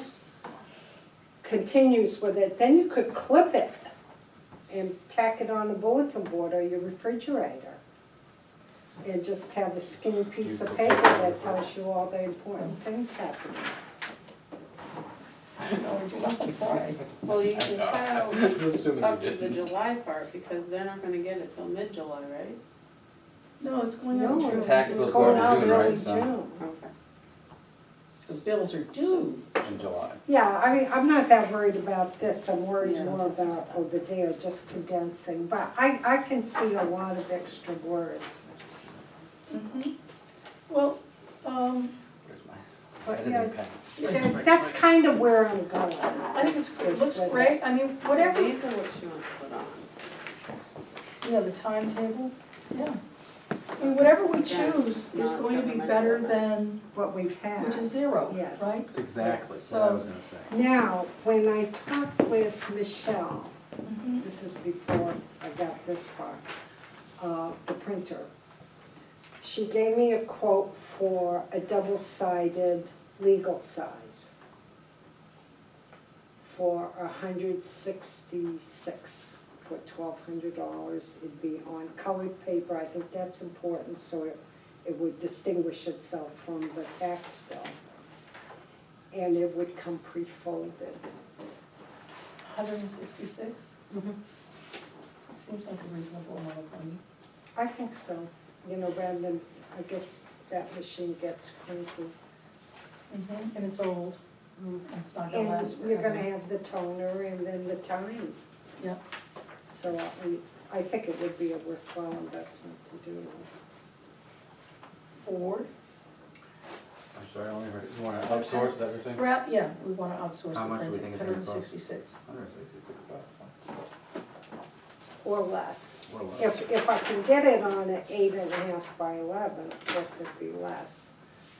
[SPEAKER 8] continues with it. Then you could clip it and tack it on a bulletin board or your refrigerator. And just have a skinny piece of paper that tells you all the important things happening.
[SPEAKER 2] I don't know what you want, I'm sorry.
[SPEAKER 7] Well, you can file
[SPEAKER 4] Assuming
[SPEAKER 7] up
[SPEAKER 4] you
[SPEAKER 7] to the
[SPEAKER 4] didn't.
[SPEAKER 7] July part, because they're not gonna get it till mid-July, right?
[SPEAKER 2] No, it's going out in
[SPEAKER 8] No,
[SPEAKER 2] June.
[SPEAKER 4] Tactical
[SPEAKER 8] it's going
[SPEAKER 4] for
[SPEAKER 8] out
[SPEAKER 4] June,
[SPEAKER 8] early
[SPEAKER 4] right, so-
[SPEAKER 8] June.
[SPEAKER 7] Okay.
[SPEAKER 2] the bills are due.
[SPEAKER 4] in July.
[SPEAKER 8] Yeah, I mean, I'm not that worried about this, I'm worried
[SPEAKER 2] Yeah.
[SPEAKER 8] more about over there, just condensing, but I can see a lot of extra words.
[SPEAKER 2] Well,
[SPEAKER 4] Where's my,
[SPEAKER 8] But
[SPEAKER 4] I didn't
[SPEAKER 8] yeah,
[SPEAKER 4] bring pen.
[SPEAKER 8] That's kind of where I'm going.
[SPEAKER 2] I think it looks
[SPEAKER 8] with
[SPEAKER 2] great, I mean, whatever,
[SPEAKER 7] These are what she wants to put on.
[SPEAKER 2] yeah, the timetable, yeah. I mean, whatever we choose is
[SPEAKER 7] Not
[SPEAKER 2] going to be better
[SPEAKER 7] governmental
[SPEAKER 2] than,
[SPEAKER 8] What we've had.
[SPEAKER 2] which is zero,
[SPEAKER 8] Yes.
[SPEAKER 2] right?
[SPEAKER 4] Exactly,
[SPEAKER 2] So-
[SPEAKER 4] what I was gonna say.
[SPEAKER 8] Now, when I talked with Michelle,
[SPEAKER 2] Mhm.
[SPEAKER 8] this is before I got this far, the printer, she gave me a quote for a double-sided legal size for $166 for $1,200. It'd be on colored paper, I think that's important, so it would distinguish itself from the tax bill. And it would come pre-folded.
[SPEAKER 2] 166, it seems like a reasonable amount of money.
[SPEAKER 8] I think so, you know, rather than, I guess that machine gets cranky.
[SPEAKER 2] And it's old, and it's not gonna last
[SPEAKER 8] And you're
[SPEAKER 2] forever.
[SPEAKER 8] gonna have the toner and then the time.
[SPEAKER 2] Yeah.
[SPEAKER 8] So I think it would be a worthwhile investment to do.
[SPEAKER 2] Ford,
[SPEAKER 4] I'm sorry, I only heard, you wanna outsource, that you're saying?
[SPEAKER 2] yeah, we wanna outsource
[SPEAKER 4] How
[SPEAKER 2] the
[SPEAKER 4] much do we
[SPEAKER 2] printing,
[SPEAKER 4] think it's gonna cost?
[SPEAKER 2] 166.
[SPEAKER 4] 166 bucks.
[SPEAKER 8] Or less.
[SPEAKER 4] Or less.
[SPEAKER 8] If I can get it on an 8.5 by 11, of course it'd be less.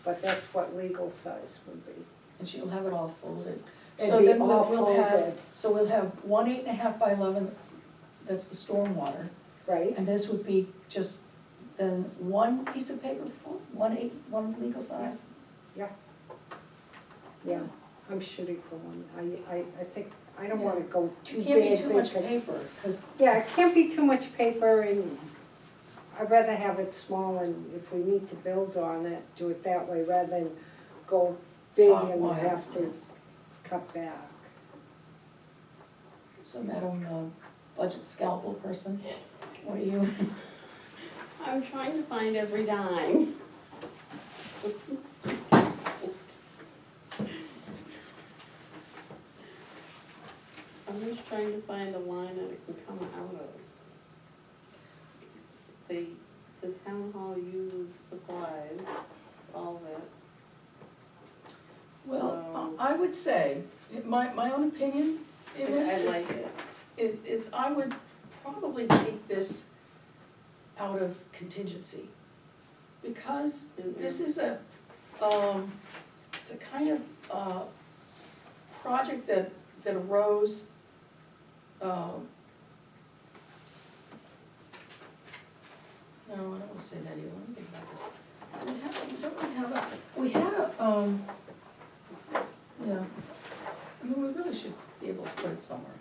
[SPEAKER 8] But that's what legal size would be.
[SPEAKER 2] And she'll have it all folded.
[SPEAKER 8] It'd
[SPEAKER 2] So
[SPEAKER 8] be
[SPEAKER 2] then
[SPEAKER 8] all
[SPEAKER 2] we'll have,
[SPEAKER 8] folded.
[SPEAKER 2] so we'll have one 8.5 by 11, that's the stormwater.
[SPEAKER 8] Right?
[SPEAKER 2] And this would be just then one piece of paper full, one legal size?
[SPEAKER 8] Yeah, I'm shooting for one. I think, I don't wanna go too
[SPEAKER 2] It
[SPEAKER 8] big.
[SPEAKER 2] can't be too much
[SPEAKER 8] because-
[SPEAKER 2] paper, because,
[SPEAKER 8] Yeah, it can't be too much paper, and I'd rather have it small, and if we need to build on it, do it that way, rather than go big and have to cut back.
[SPEAKER 2] so Madam Budget Scalpel person, what are you?
[SPEAKER 7] I'm trying to find every dime. I'm just trying to find a line that it can come out of. The town hall uses supplies, all of it.
[SPEAKER 2] Well,
[SPEAKER 7] So-
[SPEAKER 2] I would say, my own opinion in this
[SPEAKER 7] I
[SPEAKER 2] is,
[SPEAKER 7] like it.
[SPEAKER 2] is I would probably take this out of contingency. Because this is a, it's a kind of, project that arose, no, I don't wanna say that either, let me think about this. We had a, yeah, I mean, we really should be able to put it somewhere.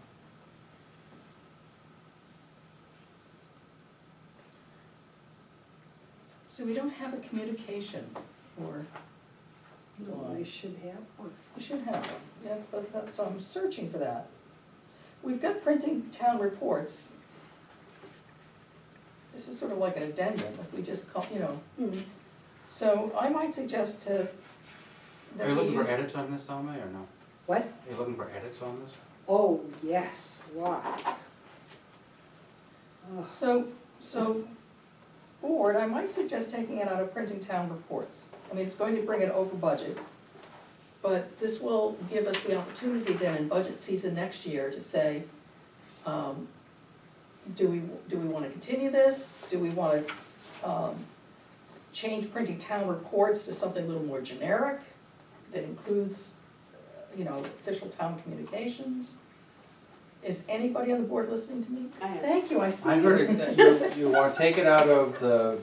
[SPEAKER 2] So we don't have a communication, or,
[SPEAKER 8] No, I should have one.
[SPEAKER 2] we should have one, that's, so I'm searching for that. We've got printing town reports. This is sort of like an addendum, if we just call, you know, so I might suggest to. that
[SPEAKER 4] Are you
[SPEAKER 2] we-
[SPEAKER 4] looking for edits on this, Salma, or no?
[SPEAKER 8] What?
[SPEAKER 4] Are you looking for edits on this?
[SPEAKER 8] Oh, yes, lots. Ugh.
[SPEAKER 2] So, board, I might suggest taking it out of printing town reports. I mean, it's going to bring it over budget, but this will give us the opportunity then in budget season next year to say, do we wanna continue this? Do we wanna, change printing town reports to something a little more generic that includes, you know, official town communications? Is anybody on the board listening to me?
[SPEAKER 7] I am.
[SPEAKER 2] Thank you, I see
[SPEAKER 4] I
[SPEAKER 2] you.
[SPEAKER 4] heard it, you want to take it out of the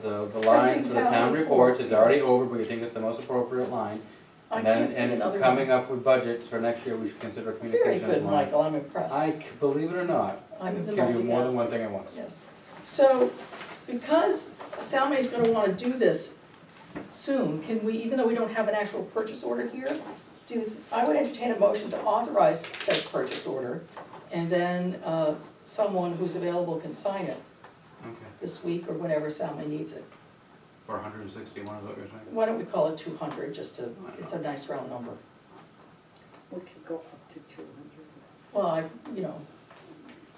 [SPEAKER 4] line for the
[SPEAKER 2] town
[SPEAKER 4] town reports,
[SPEAKER 2] reports,
[SPEAKER 4] it's already
[SPEAKER 2] yes.
[SPEAKER 4] over, but you think it's the most appropriate line.
[SPEAKER 2] I
[SPEAKER 4] And then,
[SPEAKER 2] can't see another
[SPEAKER 4] and
[SPEAKER 2] one.
[SPEAKER 4] coming up with budgets for next year, we should consider
[SPEAKER 2] Very
[SPEAKER 4] communications
[SPEAKER 2] good,
[SPEAKER 4] line.
[SPEAKER 2] Michael, I'm impressed.
[SPEAKER 4] Believe it or not,
[SPEAKER 2] I'm
[SPEAKER 4] give
[SPEAKER 2] impressed.
[SPEAKER 4] you more than one thing at once.
[SPEAKER 2] Yes. So, because Salme's gonna wanna do this soon, can we, even though we don't have an actual purchase order here, I would entertain a motion to authorize said purchase order, and then, someone who's available can sign it
[SPEAKER 4] Okay.
[SPEAKER 2] this week or whenever Salme needs it.
[SPEAKER 4] For 161 is what you're saying?
[SPEAKER 2] Why don't we call it 200, just to, it's a nice round number.
[SPEAKER 8] We could go up to 200.
[SPEAKER 2] Well, you know,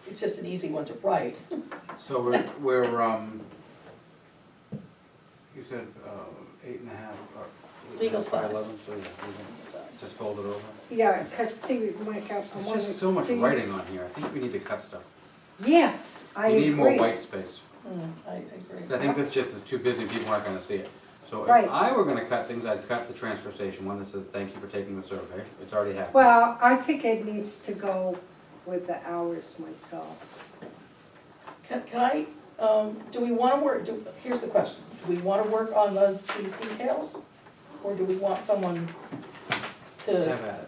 [SPEAKER 2] it's just an easy one to write.
[SPEAKER 4] So we're, you said 8.5, or
[SPEAKER 2] Legal
[SPEAKER 4] 8.5 by
[SPEAKER 2] size.
[SPEAKER 4] 11, so yeah, we can just fold it over.
[SPEAKER 8] Yeah, because see, Mike, I
[SPEAKER 4] There's
[SPEAKER 8] want to.
[SPEAKER 4] just so much writing on here, I think we need to cut stuff.
[SPEAKER 8] Yes, I
[SPEAKER 4] We
[SPEAKER 8] agree.
[SPEAKER 4] need more white space.
[SPEAKER 2] I agree.
[SPEAKER 4] I think this just is too busy, people aren't gonna see it. So if
[SPEAKER 8] Right.
[SPEAKER 4] I were gonna cut things, I'd cut the transfer station one that says, thank you for taking the survey, it's already happened.
[SPEAKER 8] Well, I think it needs to go with the hours myself.
[SPEAKER 2] Can I, do we wanna work, here's the question, do we wanna work on these details? Or do we want someone to?
[SPEAKER 4] Have at it.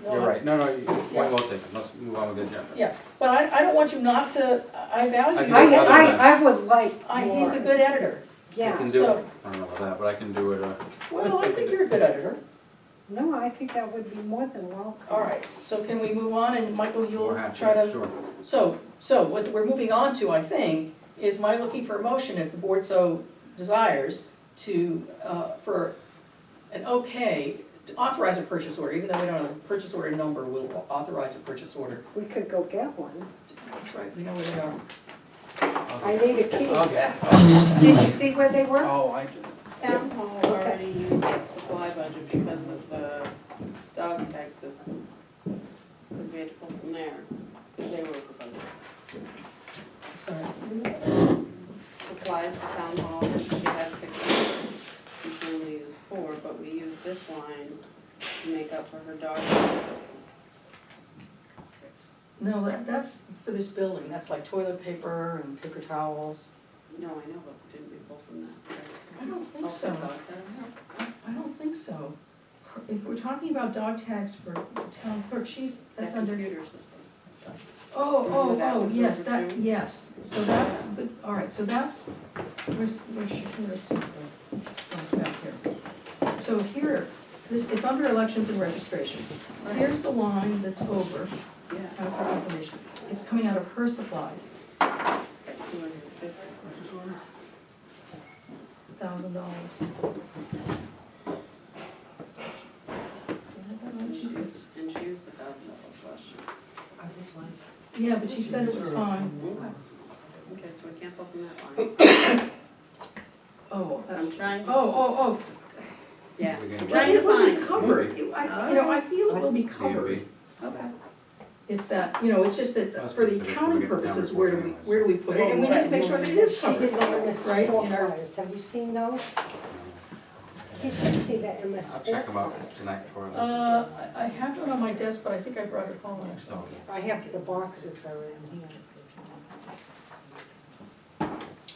[SPEAKER 2] No,
[SPEAKER 4] You're right, no,
[SPEAKER 2] Yeah.
[SPEAKER 4] point well taken, let's move on with the agenda.
[SPEAKER 2] Yeah, but I don't want you not to, I value.
[SPEAKER 4] I can
[SPEAKER 8] I,
[SPEAKER 4] do other than-
[SPEAKER 8] I would like more.
[SPEAKER 2] He's a good editor.
[SPEAKER 4] I
[SPEAKER 8] Yeah,
[SPEAKER 4] can do
[SPEAKER 2] so-
[SPEAKER 4] it, I don't know about that, but I can do it,
[SPEAKER 2] Well, I think you're a good editor.
[SPEAKER 8] no, I think that would be more than welcome.
[SPEAKER 2] All right, so can we move on, and Michael, you'll
[SPEAKER 4] more happy,
[SPEAKER 2] try to.
[SPEAKER 4] sure.
[SPEAKER 2] So what we're moving on to, I think, is my looking for a motion, if the board so desires, to, for an okay, to authorize a purchase order, even though we don't have a purchase order number, we'll authorize a purchase order.
[SPEAKER 8] We could go get one.
[SPEAKER 2] That's right, we know where they are.
[SPEAKER 8] I need a key.
[SPEAKER 4] Okay.
[SPEAKER 8] Did you see where they were?
[SPEAKER 4] Oh, I do.
[SPEAKER 7] Town hall already used its supply budget because of the dog tag system. We had to pull from there, because they were over budget.
[SPEAKER 2] Sorry.
[SPEAKER 7] Supplies for town hall, she had 6, she can only use 4, but we used this line to make up for her dog tag system.
[SPEAKER 2] No, that's for this building, that's like toilet paper and paper towels.
[SPEAKER 7] No, I know, but didn't we pull from that?
[SPEAKER 2] I don't think
[SPEAKER 7] Also
[SPEAKER 2] so.
[SPEAKER 7] dog tags?
[SPEAKER 2] I don't think so. If we're talking about dog tags for town clerk, that's
[SPEAKER 7] That
[SPEAKER 2] under.
[SPEAKER 7] computer system stuff.
[SPEAKER 2] Oh,
[SPEAKER 7] That was
[SPEAKER 2] yes,
[SPEAKER 7] number
[SPEAKER 2] that,
[SPEAKER 7] 2.
[SPEAKER 2] yes, so that's, the all right, so that's, where's, comes back here. So here, it's under elections and registrations. Here's the line that's over,
[SPEAKER 7] Yeah.
[SPEAKER 2] town clerk information. It's coming out of her supplies,
[SPEAKER 7] $250.
[SPEAKER 2] $1,000.
[SPEAKER 7] And she used the $1,000 last year.
[SPEAKER 2] Yeah, but she said it was fine.
[SPEAKER 7] Okay, so we can't pull from that line.
[SPEAKER 2] Oh,
[SPEAKER 7] I'm trying to,
[SPEAKER 2] oh,
[SPEAKER 7] yeah,
[SPEAKER 4] We're
[SPEAKER 7] I'm
[SPEAKER 4] gonna-
[SPEAKER 7] trying
[SPEAKER 2] it
[SPEAKER 7] to
[SPEAKER 2] will be
[SPEAKER 7] find.
[SPEAKER 2] covered, I feel it will be covered.
[SPEAKER 4] DMV.
[SPEAKER 7] Okay.
[SPEAKER 2] If that, it's just that
[SPEAKER 4] That's
[SPEAKER 2] for the
[SPEAKER 4] good, so
[SPEAKER 2] accounting
[SPEAKER 4] we get the town
[SPEAKER 2] purposes,
[SPEAKER 4] report
[SPEAKER 2] where do we put it? And we need to make sure that it is
[SPEAKER 8] She
[SPEAKER 2] covered.
[SPEAKER 8] did the MS
[SPEAKER 2] Right,
[SPEAKER 8] four
[SPEAKER 2] in our-
[SPEAKER 8] flyers. Have you seen those? You should see the MS
[SPEAKER 4] I'll
[SPEAKER 8] four
[SPEAKER 4] check them out
[SPEAKER 8] flyers.
[SPEAKER 4] tonight before.
[SPEAKER 2] I have one on my desk, but I think I brought it home actually.
[SPEAKER 4] So,
[SPEAKER 8] I have the boxes are in here.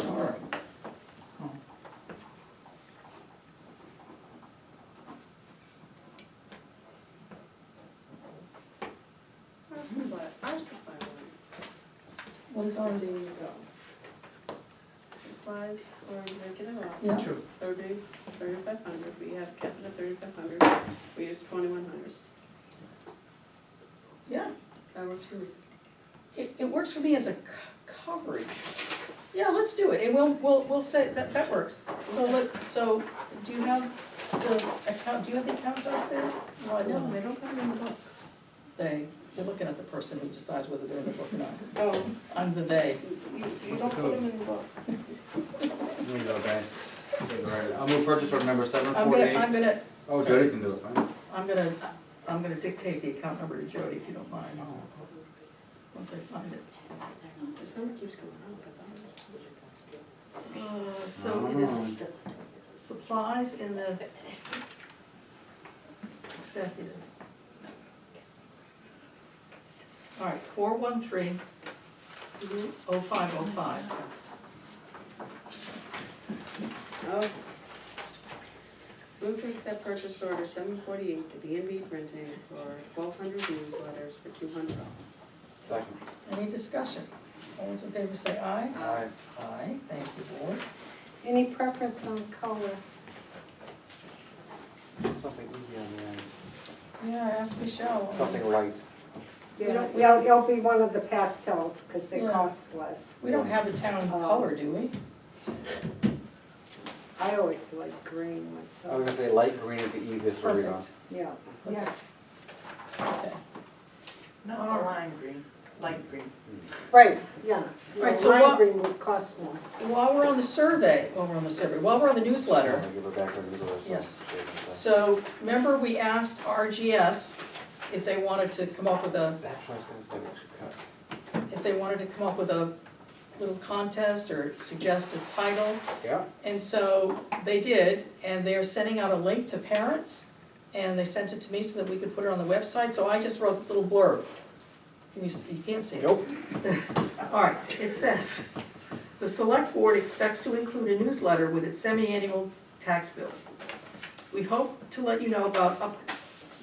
[SPEAKER 2] All right.
[SPEAKER 7] Ours supply line.
[SPEAKER 2] What is ours?
[SPEAKER 7] There you go. Supplies for regular
[SPEAKER 2] Yeah.
[SPEAKER 7] office. 3,500, we have kept it at 3,500, we use 2,100.
[SPEAKER 2] Yeah,
[SPEAKER 7] That works for me.
[SPEAKER 2] it works for me as a coverage. Yeah, let's do it, and we'll say, that works. So do you have the account docs there? No, I
[SPEAKER 7] No,
[SPEAKER 2] don't.
[SPEAKER 7] they don't come in the book.
[SPEAKER 2] You're looking at the person who decides whether they're in the book or not.
[SPEAKER 7] Oh,
[SPEAKER 2] I'm the they.
[SPEAKER 7] you don't put them in the book.
[SPEAKER 4] There you go, guys. Okay, right. I'll move purchase order number
[SPEAKER 2] I'm
[SPEAKER 4] 748.
[SPEAKER 2] gonna,
[SPEAKER 4] Oh,
[SPEAKER 2] sorry.
[SPEAKER 4] Jody can do it, fine.
[SPEAKER 2] I'm gonna dictate the account number to Jody, if you don't mind, once I find it.
[SPEAKER 7] This number keeps going up,
[SPEAKER 2] So it is supplies in the executive. All right, 413 0505.
[SPEAKER 7] Oh. Move to accept purchase order 748 to B&B Printing for 1,200 newsletters for $200.
[SPEAKER 4] Second.
[SPEAKER 2] Any discussion? All those in favor say aye.
[SPEAKER 4] Aye.
[SPEAKER 2] Aye, thank you, board.
[SPEAKER 8] Any preference on color?
[SPEAKER 4] Something easy on the end.
[SPEAKER 2] Yeah, ask Michelle.
[SPEAKER 4] Something light.
[SPEAKER 8] Yeah, it'll be one of the pastels, because they
[SPEAKER 2] Yeah.
[SPEAKER 8] cost less.
[SPEAKER 2] We don't have a town color, do we?
[SPEAKER 8] I always like green
[SPEAKER 4] I was
[SPEAKER 8] myself,
[SPEAKER 4] gonna say light green is the easiest to read on.
[SPEAKER 2] Perfect.
[SPEAKER 8] yeah.
[SPEAKER 3] Yeah.
[SPEAKER 2] Okay.
[SPEAKER 9] Not the lime green, light green.
[SPEAKER 8] Right, yeah.
[SPEAKER 2] Right, so
[SPEAKER 8] Lime
[SPEAKER 2] what-
[SPEAKER 8] green would cost more.
[SPEAKER 2] While we're on the newsletter,
[SPEAKER 4] I'll give it back to the newsletter, so-
[SPEAKER 2] Yes. so remember we asked RGS if they wanted to come up with a,
[SPEAKER 4] That's what I was gonna say, we should cut.
[SPEAKER 2] if they wanted to come up with a little contest or suggest a title.
[SPEAKER 4] Yeah,
[SPEAKER 2] And so they did, and they're sending out a link to parents, and they sent it to me so that we could put it on the website, so I just wrote this little blurb. Can you, you can't see it?
[SPEAKER 4] nope.
[SPEAKER 2] All right, it says, the select board expects to include a newsletter with its semi-annual tax bills. We hope to let you know about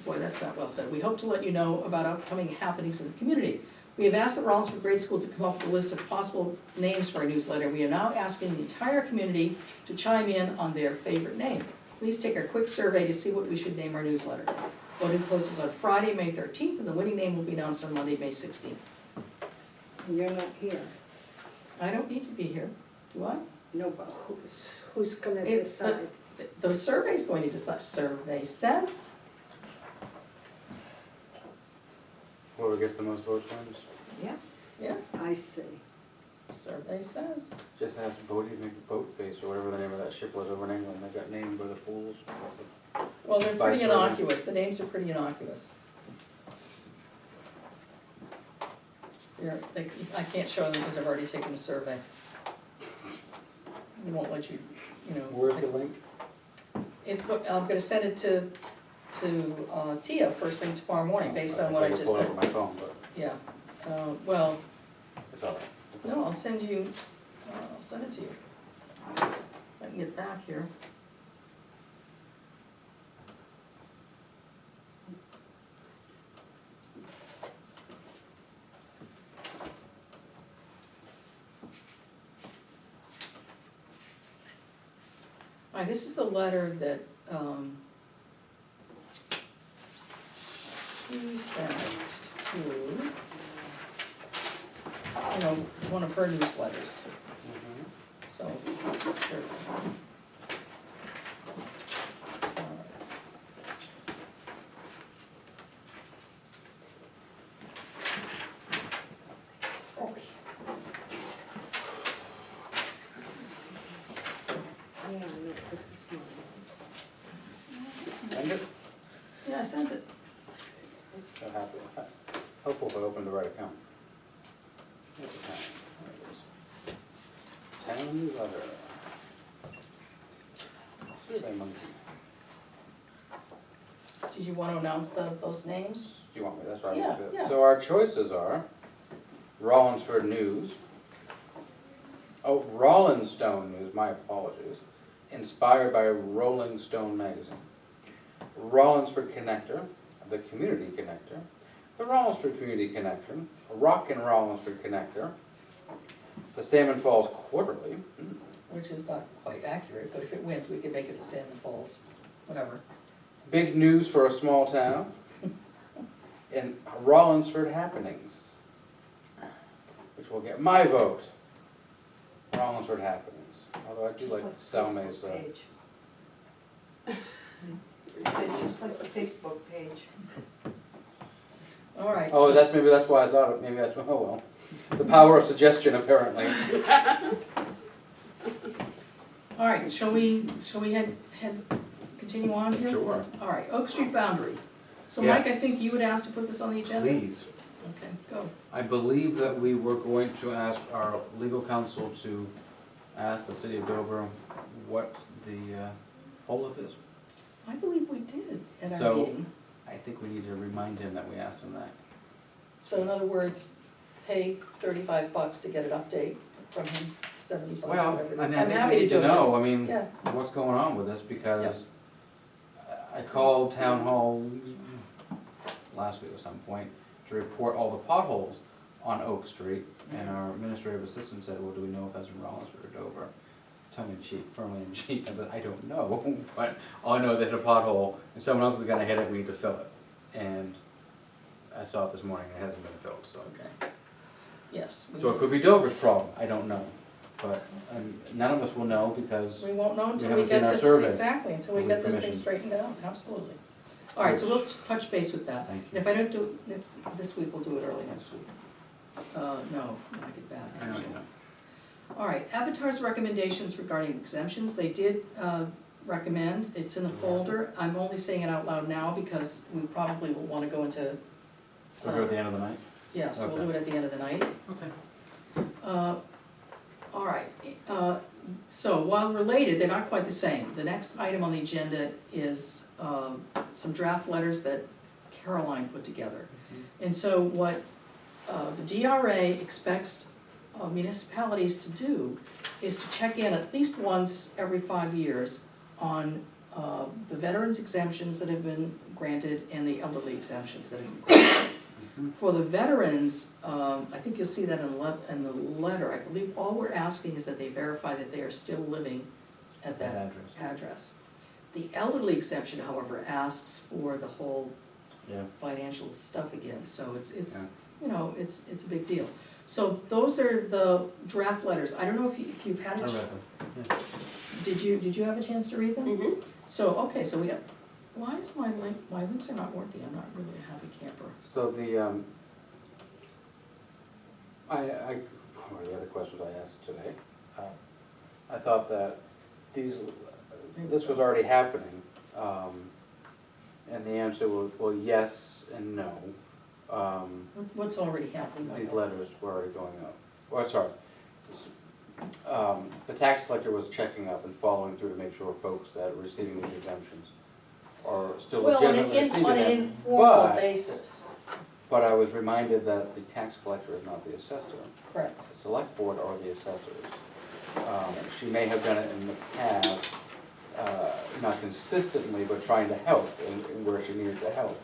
[SPEAKER 2] boy, that's not well said. We hope to let you know about upcoming happenings in the community. We have asked the Rollinsford Grade School to come up with a list of possible names for our newsletter. We are now asking the entire community to chime in on their favorite name. Please take a quick survey to see what we should name our newsletter. Voting closes on Friday, May 13th, and the winning name will be announced on Monday, May 16th.
[SPEAKER 8] And you're not here.
[SPEAKER 2] I don't need to be here, do I?
[SPEAKER 8] No, but who's gonna
[SPEAKER 2] It's
[SPEAKER 8] decide?
[SPEAKER 2] The survey's going to decide. Survey says,
[SPEAKER 4] Whoever gets the most votes wins.
[SPEAKER 8] Yeah,
[SPEAKER 2] yeah,
[SPEAKER 8] I see.
[SPEAKER 2] survey says.
[SPEAKER 4] Just ask Bodie to make a boat face or whatever the name of that ship was over in England. They got named by the fools.
[SPEAKER 2] Well, they're
[SPEAKER 4] By
[SPEAKER 2] pretty
[SPEAKER 4] survey.
[SPEAKER 2] innocuous. The names are pretty innocuous. I can't show them because I've already taken the survey. They won't let you, you know.
[SPEAKER 4] Where's the link?
[SPEAKER 2] I'm gonna send it to Tia first thing tomorrow morning, based on what I just
[SPEAKER 4] pulled it
[SPEAKER 2] said.
[SPEAKER 4] up on my phone, but
[SPEAKER 2] Yeah, well,
[SPEAKER 4] it's all right.
[SPEAKER 2] no, I'll send it to you. If I can get back here. All right, this is the letter that, she sent to, one of her newsletters, so. here.
[SPEAKER 8] Yeah, no, this is mine.
[SPEAKER 4] Send it.
[SPEAKER 2] Yeah, I sent it.
[SPEAKER 4] So happy. Hopeful if I opened the right account. Where's the town? There it is. Town letter. Same monkey.
[SPEAKER 2] Did you want to announce those names?
[SPEAKER 4] Do you want me, that's what I
[SPEAKER 2] Yeah,
[SPEAKER 4] want to do.
[SPEAKER 2] yeah.
[SPEAKER 4] So our choices are Rollinsford News. Oh, Rollinstone News, my apologies. Inspired by Rolling Stone magazine. Rollinsford Connector, the Community Connector. The Rollinsford Community Connector. Rock and Rollinsford Connector. The Salmon Falls Quarterly.
[SPEAKER 2] Which is not quite accurate, but if it wins, we can make it the Salmon Falls, whatever.
[SPEAKER 4] Big News for a Small Town. And Rollinsford Happenings, which will get my vote. Rollinsford Happenings. Although I do like Salme's.
[SPEAKER 9] Just like the Facebook page.
[SPEAKER 2] All right.
[SPEAKER 4] Oh,
[SPEAKER 2] so-
[SPEAKER 4] maybe that's why I thought it. Maybe that's, oh well. The power of suggestion, apparently.
[SPEAKER 2] All right, shall we continue on here?
[SPEAKER 4] Sure.
[SPEAKER 2] All right, Oak Street boundary. So Mike, I
[SPEAKER 4] Yes.
[SPEAKER 2] think you would ask to put this on the agenda?
[SPEAKER 4] Please.
[SPEAKER 2] Okay, go.
[SPEAKER 4] I believe that we were going to ask our legal counsel to ask the city of Dover what the holdup is.
[SPEAKER 2] I believe we did at our
[SPEAKER 4] So-
[SPEAKER 2] meeting.
[SPEAKER 4] I think we need to remind him that we asked him that.
[SPEAKER 2] So in other words, pay $35 to get an update from him, $70,
[SPEAKER 4] Well,
[SPEAKER 2] whatever it
[SPEAKER 4] I
[SPEAKER 2] is.
[SPEAKER 4] mean, I
[SPEAKER 2] I'm
[SPEAKER 4] think
[SPEAKER 2] happy
[SPEAKER 4] we
[SPEAKER 2] to
[SPEAKER 4] need
[SPEAKER 2] do
[SPEAKER 4] to
[SPEAKER 2] it.
[SPEAKER 4] know,
[SPEAKER 2] just-
[SPEAKER 4] I mean,
[SPEAKER 2] Yeah,
[SPEAKER 4] what's going on with this, because I called town hall last week at some point to report all the potholes on Oak Street, and our administrative assistant said, well, do we know if that's in Rollinsford or Dover? Tongue in cheek, firmly in cheek, I said, I don't know, but all I know is they hit a pothole, and someone else is gonna hit it, we need to fill it. And I saw it this morning, it hasn't been filled, so.
[SPEAKER 2] okay. Yes.
[SPEAKER 4] So it could be Dover's problem, I don't know. but none of us will know because
[SPEAKER 2] We won't know until
[SPEAKER 4] We
[SPEAKER 2] we
[SPEAKER 4] haven't seen
[SPEAKER 2] get
[SPEAKER 4] our
[SPEAKER 2] this,
[SPEAKER 4] survey
[SPEAKER 2] exactly, until we
[SPEAKER 4] with
[SPEAKER 2] get this thing
[SPEAKER 4] permission.
[SPEAKER 2] straightened out, absolutely. All right, so we'll touch base with that.
[SPEAKER 4] Thank
[SPEAKER 2] And
[SPEAKER 4] you.
[SPEAKER 2] if I don't do it this week, we'll do it early next week. No, I get back,
[SPEAKER 4] I know
[SPEAKER 2] actually.
[SPEAKER 4] you know.
[SPEAKER 2] All right, Avatar's recommendations regarding exemptions, they did recommend, it's in the folder. I'm only saying it out loud now because we probably will wanna go into,
[SPEAKER 4] So we're at the end of the night?
[SPEAKER 2] yeah, so we'll
[SPEAKER 4] Okay.
[SPEAKER 2] do it at the end of the night.
[SPEAKER 4] Okay.
[SPEAKER 2] All right, so while related, they're not quite the same. The next item on the agenda is some draft letters that Caroline put together. And so what the DRA expects municipalities to do is to check in at least once every 5 years on the veterans exemptions that have been granted and the elderly exemptions that have been granted. For the veterans, I think you'll see that in the letter, I believe all we're asking is that they verify that they are still living at that
[SPEAKER 4] address.
[SPEAKER 2] address. The elderly exemption, however, asks for the whole
[SPEAKER 4] Yeah.
[SPEAKER 2] financial stuff again, so it's,
[SPEAKER 4] Yeah.
[SPEAKER 2] you know, it's a big deal. So those are the draft letters, I don't know if you've had
[SPEAKER 4] I
[SPEAKER 2] a,
[SPEAKER 4] read them. Yeah.
[SPEAKER 2] did you have a chance to read them?
[SPEAKER 7] Mm-hmm.
[SPEAKER 2] So, okay, so we have, why is my links are not working, I'm not really a happy camper.
[SPEAKER 4] So the, one of the other questions I asked today, I thought that this was already happening, and the answer was, well, yes and no.
[SPEAKER 2] What's already happening,
[SPEAKER 4] These
[SPEAKER 2] Michael?
[SPEAKER 4] letters were already going out. Oh, sorry. The tax collector was checking up and following through to make sure folks that are receiving these exemptions are still
[SPEAKER 2] Well,
[SPEAKER 4] legitimately receiving them.
[SPEAKER 2] on an informal
[SPEAKER 4] but-
[SPEAKER 2] basis,
[SPEAKER 4] But I was reminded that the tax collector is not the assessor.
[SPEAKER 2] correct.
[SPEAKER 4] The select board are the assessors. She may have done it in the past, not consistently, but trying to help in where she needed to help.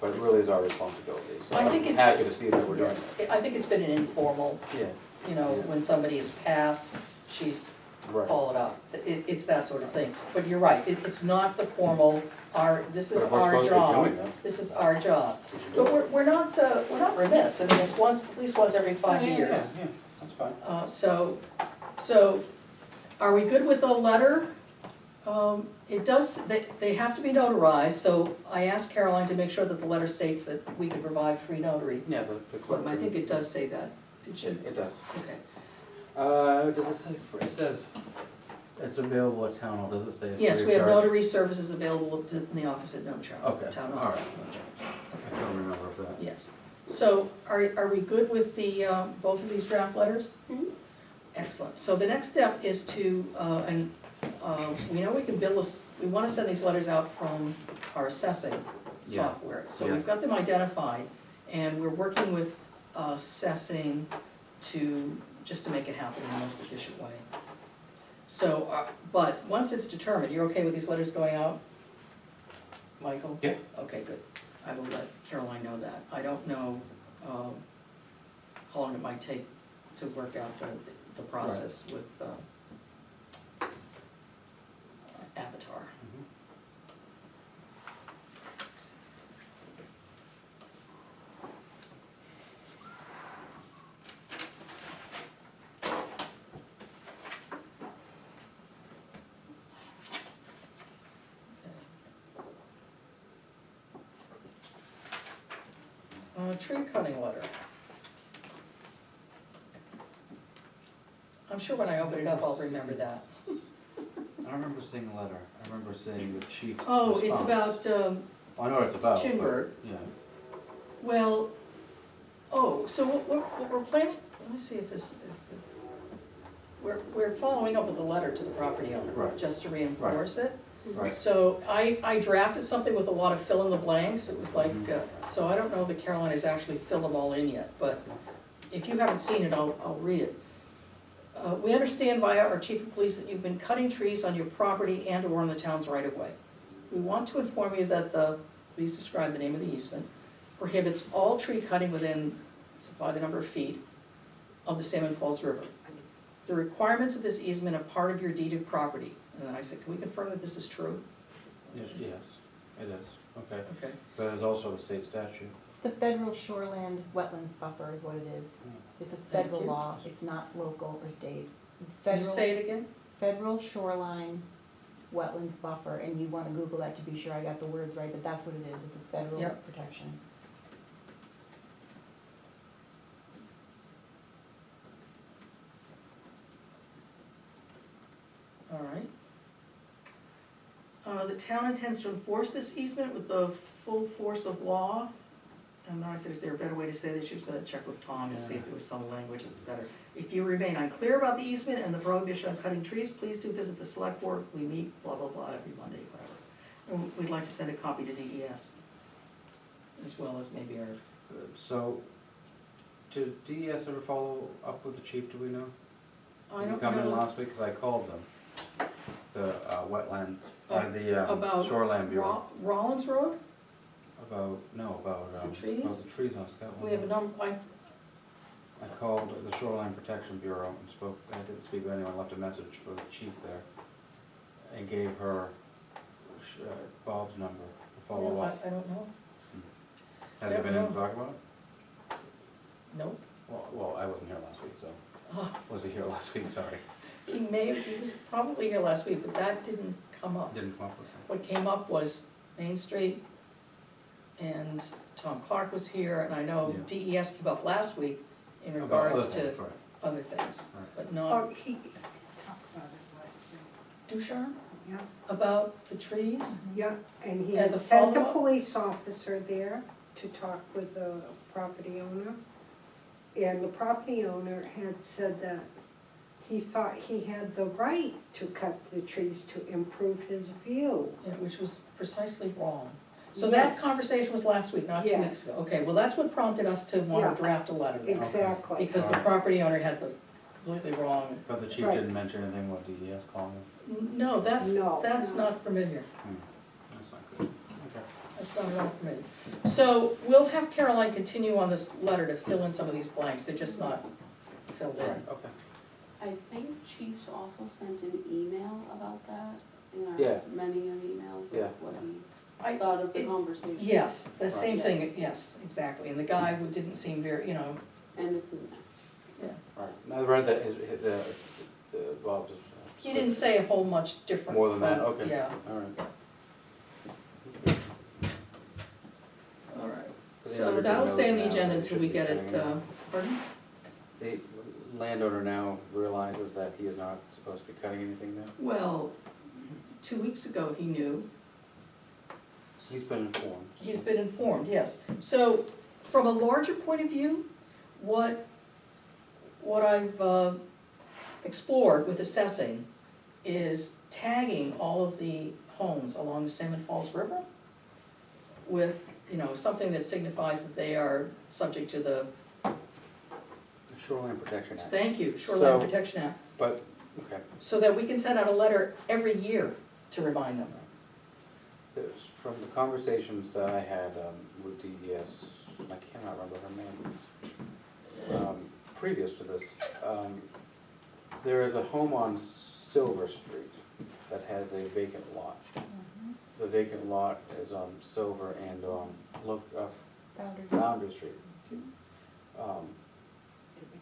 [SPEAKER 4] But it really is our responsibility, so
[SPEAKER 2] I think
[SPEAKER 4] I'm
[SPEAKER 2] it's-
[SPEAKER 4] happy to see that we're doing
[SPEAKER 2] Yes,
[SPEAKER 4] it.
[SPEAKER 2] I think it's been an informal,
[SPEAKER 4] Yeah,
[SPEAKER 2] you know,
[SPEAKER 4] Yeah.
[SPEAKER 2] when somebody is passed, she's
[SPEAKER 4] right.
[SPEAKER 2] followed up. It's that sort of thing. But you're right, it's not the formal, this
[SPEAKER 4] But
[SPEAKER 2] is
[SPEAKER 4] if we're
[SPEAKER 2] our
[SPEAKER 4] supposed to be
[SPEAKER 2] job.
[SPEAKER 4] doing that,
[SPEAKER 2] This is our job.
[SPEAKER 4] we should do
[SPEAKER 2] But
[SPEAKER 4] it.
[SPEAKER 2] we're not remiss, I mean, it's at least once every 5
[SPEAKER 4] Yeah,
[SPEAKER 2] years.
[SPEAKER 4] Yeah, that's fine.
[SPEAKER 2] So, are we good with the letter? It does, they have to be notarized, so I asked Caroline to make sure that the letter states that we could provide free notary.
[SPEAKER 4] Yeah,
[SPEAKER 2] I think it does say that, did she?
[SPEAKER 4] It does.
[SPEAKER 2] Okay.
[SPEAKER 4] Did it say, it says, it's available at town hall, does it say free
[SPEAKER 2] Yes,
[SPEAKER 4] of
[SPEAKER 2] we have
[SPEAKER 4] charge?
[SPEAKER 2] notary services available in the office at no charge.
[SPEAKER 4] Okay,
[SPEAKER 2] Town
[SPEAKER 4] all
[SPEAKER 2] office at no charge.
[SPEAKER 4] I can't remember if that.
[SPEAKER 2] Yes. So are we good with the, both of these draft letters?
[SPEAKER 7] Mhm.
[SPEAKER 2] Excellent. So the next step is to, we know we can bill us, we want to send these letters out from our assessing
[SPEAKER 4] Yeah.
[SPEAKER 2] software. So
[SPEAKER 4] Yeah.
[SPEAKER 2] we've got them identified, and we're working with assessing just to make it happen in the most efficient way. So, but once it's determined, you're okay with these letters going out, Michael?
[SPEAKER 4] Yeah.
[SPEAKER 2] Okay, good. I will let Caroline know that. I don't know how long it might take to work out the process with Avatar.
[SPEAKER 4] Mhm.
[SPEAKER 2] Tree cutting letter. I'm sure when I open it up, I'll remember that.
[SPEAKER 4] I don't remember seeing a letter, I remember seeing the chief's
[SPEAKER 2] Oh, it's
[SPEAKER 4] response.
[SPEAKER 2] about,
[SPEAKER 4] I know what it's about, but,
[SPEAKER 2] Chinburg.
[SPEAKER 4] yeah.
[SPEAKER 2] well, so what we're planning, let me see if this, we're following up with a letter to the property owner,
[SPEAKER 4] Right.
[SPEAKER 2] just to reinforce it.
[SPEAKER 4] Right.
[SPEAKER 2] So I drafted something with a lot of fill in the blanks, it was like, so I don't know that Caroline has actually filled them all in yet, but if you haven't seen it, I'll read it. We understand via our chief of police that you've been cutting trees on your property and or on the town's right of way. We want to inform you that please describe the name of the easement, prohibits all tree cutting within, supply the number of feet, of the Salmon Falls River. The requirements of this easement are part of your deeded property. And then I said, can we confirm that this is true?
[SPEAKER 4] Yes, it is, okay.
[SPEAKER 2] Okay.
[SPEAKER 4] But there's also the state statute.
[SPEAKER 3] It's the federal shoreland wetlands buffer is what it is. It's a
[SPEAKER 2] Thank
[SPEAKER 3] federal
[SPEAKER 2] you.
[SPEAKER 3] law, it's not local or state.
[SPEAKER 2] Can you
[SPEAKER 3] Federal,
[SPEAKER 2] say it again?
[SPEAKER 3] federal shoreline wetlands buffer, and you wanna Google that to be sure I got the words right, but that's what it is, it's a federal
[SPEAKER 2] Yep.
[SPEAKER 3] protection.
[SPEAKER 2] All right. The town intends to enforce this easement with the full force of law. And I said, is there a better way to say this? She was gonna check with Tom to see if there was some language that's better. If you remain unclear about the easement and the prohibition on cutting trees, please do visit the select board. We meet, blah, blah, blah, every Monday, whatever. And we'd like to send a copy to DES, as well as maybe our,
[SPEAKER 4] So, did DES ever follow up with the chief, do we know?
[SPEAKER 2] I
[SPEAKER 4] Did he
[SPEAKER 2] don't
[SPEAKER 4] come in
[SPEAKER 2] know.
[SPEAKER 4] last week, cause I called them, the wetlands,
[SPEAKER 2] About
[SPEAKER 4] the shoreline bureau.
[SPEAKER 2] Rollins Road?
[SPEAKER 4] About
[SPEAKER 2] The trees?
[SPEAKER 4] About the trees on Scotland.
[SPEAKER 2] We have a number,
[SPEAKER 4] I called the Shoreline Protection Bureau and spoke, I didn't speak with anyone, left a message for the chief there, and gave her Bob's number to follow up.
[SPEAKER 2] I don't know.
[SPEAKER 4] Has he been in to talk about it?
[SPEAKER 2] Nope.
[SPEAKER 4] Well, I wasn't here last week, so,
[SPEAKER 2] Oh,
[SPEAKER 4] was he here last week, sorry.
[SPEAKER 2] he was probably here last week, but that didn't come up.
[SPEAKER 4] Didn't come up with him.
[SPEAKER 2] What came up was Main Street, and Tom Clark was here, and I know
[SPEAKER 4] Yeah.
[SPEAKER 2] DES came up last week in
[SPEAKER 4] About
[SPEAKER 2] regards
[SPEAKER 4] other
[SPEAKER 2] to
[SPEAKER 4] things, right.
[SPEAKER 2] other things,
[SPEAKER 4] Right.
[SPEAKER 2] but
[SPEAKER 8] Oh,
[SPEAKER 2] not
[SPEAKER 8] he did talk about it last week.
[SPEAKER 2] Ducharme,
[SPEAKER 8] Yeah,
[SPEAKER 2] about the trees.
[SPEAKER 8] yeah, and he
[SPEAKER 2] As
[SPEAKER 8] had
[SPEAKER 2] a
[SPEAKER 8] sent a
[SPEAKER 2] follow-up?
[SPEAKER 8] police officer there to talk with the property owner. And the property owner had said that he thought he had the right to cut the trees to improve his view.
[SPEAKER 2] Yeah, which was precisely wrong. So that
[SPEAKER 8] Yes.
[SPEAKER 2] conversation was last week, not 2
[SPEAKER 8] Yes.
[SPEAKER 2] weeks ago. Okay, well, that's what prompted us to want
[SPEAKER 8] Yeah.
[SPEAKER 2] to draft a letter then,
[SPEAKER 8] Exactly.
[SPEAKER 2] because the property owner had the completely wrong.
[SPEAKER 4] But the chief
[SPEAKER 8] Right.
[SPEAKER 4] didn't mention anything about DES calling him?
[SPEAKER 2] No, that's
[SPEAKER 8] No.
[SPEAKER 2] not familiar.
[SPEAKER 4] That's not good. Okay.
[SPEAKER 2] That's not at all familiar. So we'll have Caroline continue on this letter to fill in some of these blanks, they're just not filled in.
[SPEAKER 4] Right, okay.
[SPEAKER 7] I think Chiefs also sent an email about that in
[SPEAKER 4] Yeah.
[SPEAKER 7] our many emails
[SPEAKER 4] Yeah.
[SPEAKER 7] of what he
[SPEAKER 2] I-
[SPEAKER 7] thought of the
[SPEAKER 2] it-
[SPEAKER 7] conversation.
[SPEAKER 2] Yes, the
[SPEAKER 4] Right.
[SPEAKER 2] same
[SPEAKER 7] Yes.
[SPEAKER 2] thing, yes, exactly, and the guy who didn't seem very,
[SPEAKER 7] And it's in there.
[SPEAKER 4] All right, now I read that Bob's.
[SPEAKER 2] he didn't say a whole much different
[SPEAKER 4] More than that,
[SPEAKER 2] from-
[SPEAKER 4] okay.
[SPEAKER 2] Yeah,
[SPEAKER 4] All right.
[SPEAKER 2] all right.
[SPEAKER 4] But the
[SPEAKER 2] So
[SPEAKER 4] other
[SPEAKER 2] that'll
[SPEAKER 4] good
[SPEAKER 2] stay on the
[SPEAKER 4] note now
[SPEAKER 2] agenda
[SPEAKER 4] that
[SPEAKER 2] until
[SPEAKER 4] should
[SPEAKER 2] we
[SPEAKER 4] be
[SPEAKER 2] get it,
[SPEAKER 4] getting in.
[SPEAKER 2] pardon?
[SPEAKER 4] The landowner now realizes that he is not supposed to be cutting anything now?
[SPEAKER 2] Well, 2 weeks ago, he knew.
[SPEAKER 4] He's been informed.
[SPEAKER 2] He's been informed, yes. So, from a larger point of view, what I've explored with assessing is tagging all of the homes along the Salmon Falls River with, something that signifies that they are subject to the,
[SPEAKER 4] The Shoreline Protection Act.
[SPEAKER 2] thank you, Shoreline
[SPEAKER 4] So-
[SPEAKER 2] Protection Act,
[SPEAKER 4] But, okay,
[SPEAKER 2] so that we can send out a letter every year to remind them.
[SPEAKER 4] from the conversations that I had with DES, I cannot remember her name, previous to this, there is a home on Silver Street that has a vacant lot. The vacant lot is on Silver and on
[SPEAKER 3] Boundaries.
[SPEAKER 4] Boundary Street.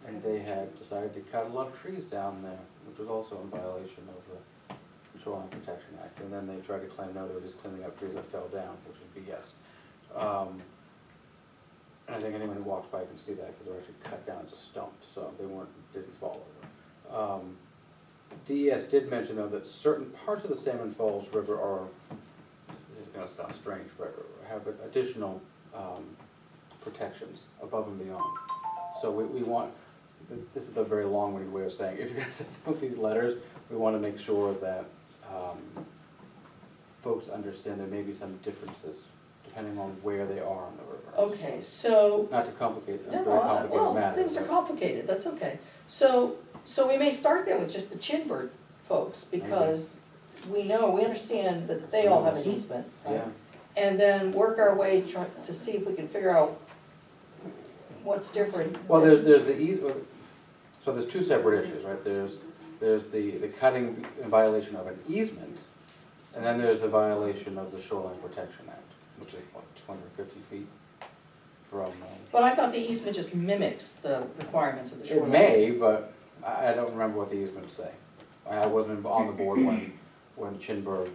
[SPEAKER 4] And they had decided to cut a lot of trees down there, which was also in violation of the Shoreline Protection Act. And then they tried to claim, no, they were just cleaning up trees that fell down, which would be yes. And I think anyone who walks by can see that, because they were actually cut down as a stump, so they didn't fall over. DES did mention though that certain parts of the Salmon Falls River are, this is gonna sound strange, but have additional protections above and beyond. So we want, this is a very long-winded way of saying, if you're gonna send out these letters, we wanna make sure that folks understand there may be some differences depending on where they are on the river.
[SPEAKER 2] Okay, so,
[SPEAKER 4] Not to complicate, a
[SPEAKER 2] no,
[SPEAKER 4] very complicated
[SPEAKER 2] well,
[SPEAKER 4] matter.
[SPEAKER 2] things are
[SPEAKER 4] but-
[SPEAKER 2] complicated, that's okay. So we may start there with just the Chinburg folks, because we understand that they all have an easement, right?
[SPEAKER 4] Yeah,
[SPEAKER 2] And then work our way to see if we can figure out what's different.
[SPEAKER 4] well, there's the so there's two separate issues, right? There's the cutting in violation of an easement, and then there's the violation of the Shoreline Protection Act, which is what, 250 feet from.
[SPEAKER 2] But I thought the easement just mimics the requirements of the
[SPEAKER 4] It
[SPEAKER 2] shoreline.
[SPEAKER 4] may, but I don't remember what the easements say. I wasn't on the board when Chinburg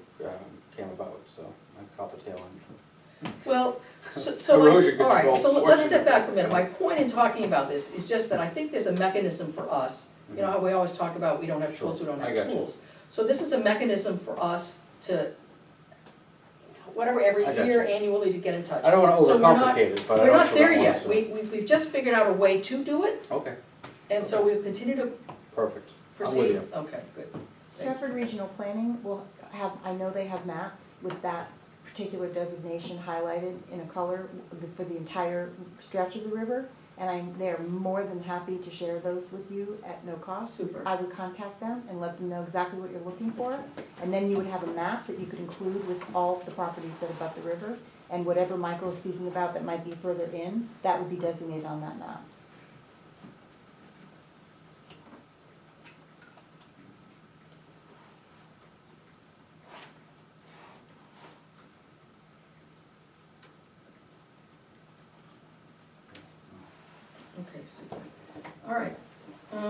[SPEAKER 4] came about, so I caught the tail end.
[SPEAKER 2] Well, so
[SPEAKER 4] Erosion
[SPEAKER 2] all right, so
[SPEAKER 4] control
[SPEAKER 2] let's step back for a
[SPEAKER 4] portion.
[SPEAKER 2] minute. My point in talking about this is just that I think there's a mechanism for us. You know how we always talk about we don't have tools, we don't
[SPEAKER 4] I
[SPEAKER 2] have
[SPEAKER 4] got you.
[SPEAKER 2] tools. So this is a mechanism for us to, whatever, every
[SPEAKER 4] I got
[SPEAKER 2] year,
[SPEAKER 4] you.
[SPEAKER 2] annually to get in touch.
[SPEAKER 4] I don't wanna
[SPEAKER 2] So we're not-
[SPEAKER 4] overcomplicate it, but I
[SPEAKER 2] We're
[SPEAKER 4] also
[SPEAKER 2] not there
[SPEAKER 4] don't
[SPEAKER 2] yet.
[SPEAKER 4] want
[SPEAKER 2] We've just figured out a way to do it,
[SPEAKER 4] Okay,
[SPEAKER 2] and so we'll continue to
[SPEAKER 4] perfect. I'm with
[SPEAKER 2] proceed.
[SPEAKER 4] you.
[SPEAKER 2] Okay, good.
[SPEAKER 3] Stratford Regional Planning will have, I know they have maps with that particular designation highlighted in a color for the entire stretch of the river, and they're more than happy to share those with you at no cost.
[SPEAKER 2] Super.
[SPEAKER 3] I would contact them and let them know exactly what you're looking for, and then you would have a map that you could include with all the properties that abut the river, and whatever Michael is speaking about that might be further in, that would be designated on that map.
[SPEAKER 2] Okay, super. All right. Where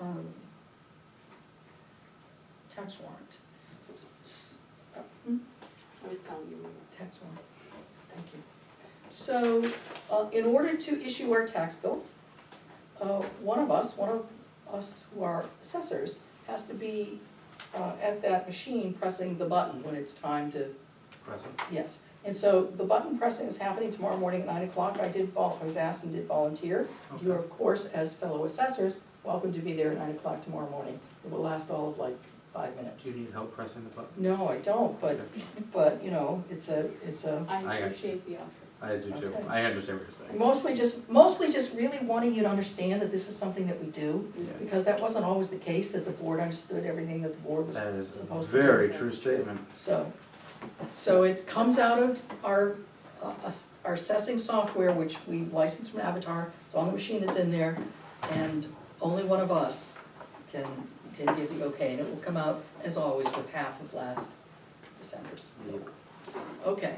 [SPEAKER 2] are we? Tax warrant.
[SPEAKER 7] I was telling you.
[SPEAKER 2] Tax warrant, thank you. So, in order to issue our tax bills, one of us who are assessors, has to be at that machine pressing the button when it's time to,
[SPEAKER 4] Present.
[SPEAKER 2] yes. And so the button pressing is happening tomorrow morning at 9 o'clock. I was asked and did volunteer. You are, of course, as fellow assessors, welcome to be there at 9 o'clock tomorrow morning. It will last all of like 5 minutes.
[SPEAKER 4] Do you need help pressing the button?
[SPEAKER 2] No, I don't, but, you know, it's a,
[SPEAKER 7] I appreciate the offer.
[SPEAKER 4] I do too.
[SPEAKER 2] Okay.
[SPEAKER 4] I understand what you're saying.
[SPEAKER 2] mostly just really wanting you to understand that this is something that we do,
[SPEAKER 4] Yeah.
[SPEAKER 2] because that wasn't always the case, that the board understood everything that the board was
[SPEAKER 4] That is a
[SPEAKER 2] supposed to do.
[SPEAKER 4] very true statement.
[SPEAKER 2] So it comes out of our assessing software, which we license from Avatar. It's on the machine that's in there, and only one of us can give the okay, and it will come out, as always, with half of last December's. Okay.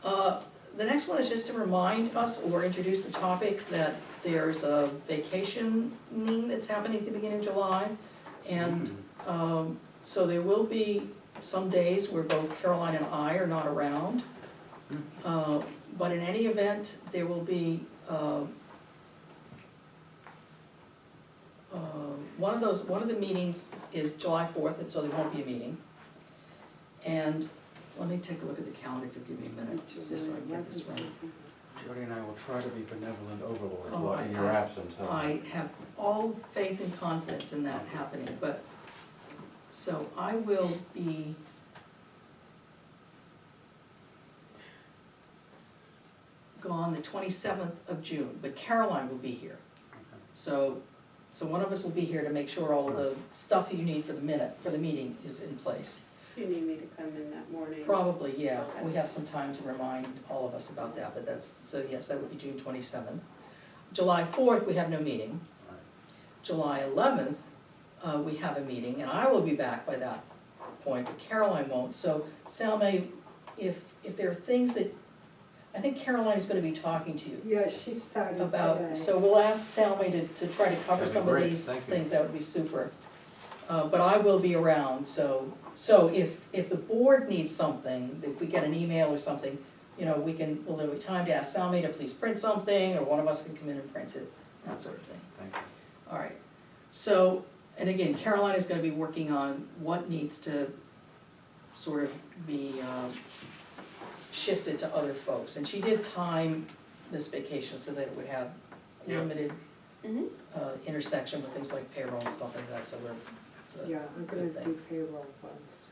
[SPEAKER 2] The next one is just to remind us or introduce the topic that there's a vacationing that's happening at the beginning of July. And so there will be some days where both Caroline and I are not around. But in any event, there will be one of the meetings is July 4th, and so there won't be a meeting. And let me take a look at the calendar, if you give me a minute, just so I can get this right.
[SPEAKER 4] Jody and I will try to be benevolent overlords
[SPEAKER 2] Oh,
[SPEAKER 4] while in your
[SPEAKER 2] I-
[SPEAKER 4] absence.
[SPEAKER 2] I have all faith and confidence in that happening, but, so I will be gone the 27th of June, but Caroline will be here.
[SPEAKER 4] Okay.
[SPEAKER 2] So one of us will be here to make sure all of the stuff you need for the meeting is in place.
[SPEAKER 7] Do you need me to come in that morning?
[SPEAKER 2] Probably, yeah,
[SPEAKER 7] Okay.
[SPEAKER 2] we have some time to remind all of us about that, but that's, so yes, that would be June 27th. July 4th, we have no meeting.
[SPEAKER 4] All right.
[SPEAKER 2] July 11th, we have a meeting, and I will be back by that point, but Caroline won't. So Salme, if there are things that, I think Caroline is gonna be talking to you
[SPEAKER 8] Yeah, she started
[SPEAKER 2] about,
[SPEAKER 8] today.
[SPEAKER 2] so we'll ask Salme to try to cover
[SPEAKER 4] That'd be
[SPEAKER 2] some of
[SPEAKER 4] great,
[SPEAKER 2] these
[SPEAKER 4] thank you.
[SPEAKER 2] things, that would be super. But I will be around, so if the board needs something, if we get an email or something, you know, will there be time to ask Salme to please print something, or one of us can come in and print it, that sort of thing.
[SPEAKER 4] Thank you.
[SPEAKER 2] All right, so, and again, Caroline is gonna be working on what needs to sort of be shifted to other folks. And she did time this vacation so that it would have
[SPEAKER 4] Yeah.
[SPEAKER 2] limited
[SPEAKER 7] Mhm.
[SPEAKER 2] intersection with things like payroll and stuff like that, so it's a
[SPEAKER 8] Yeah, I'm gonna
[SPEAKER 2] good thing.
[SPEAKER 8] do payroll ones,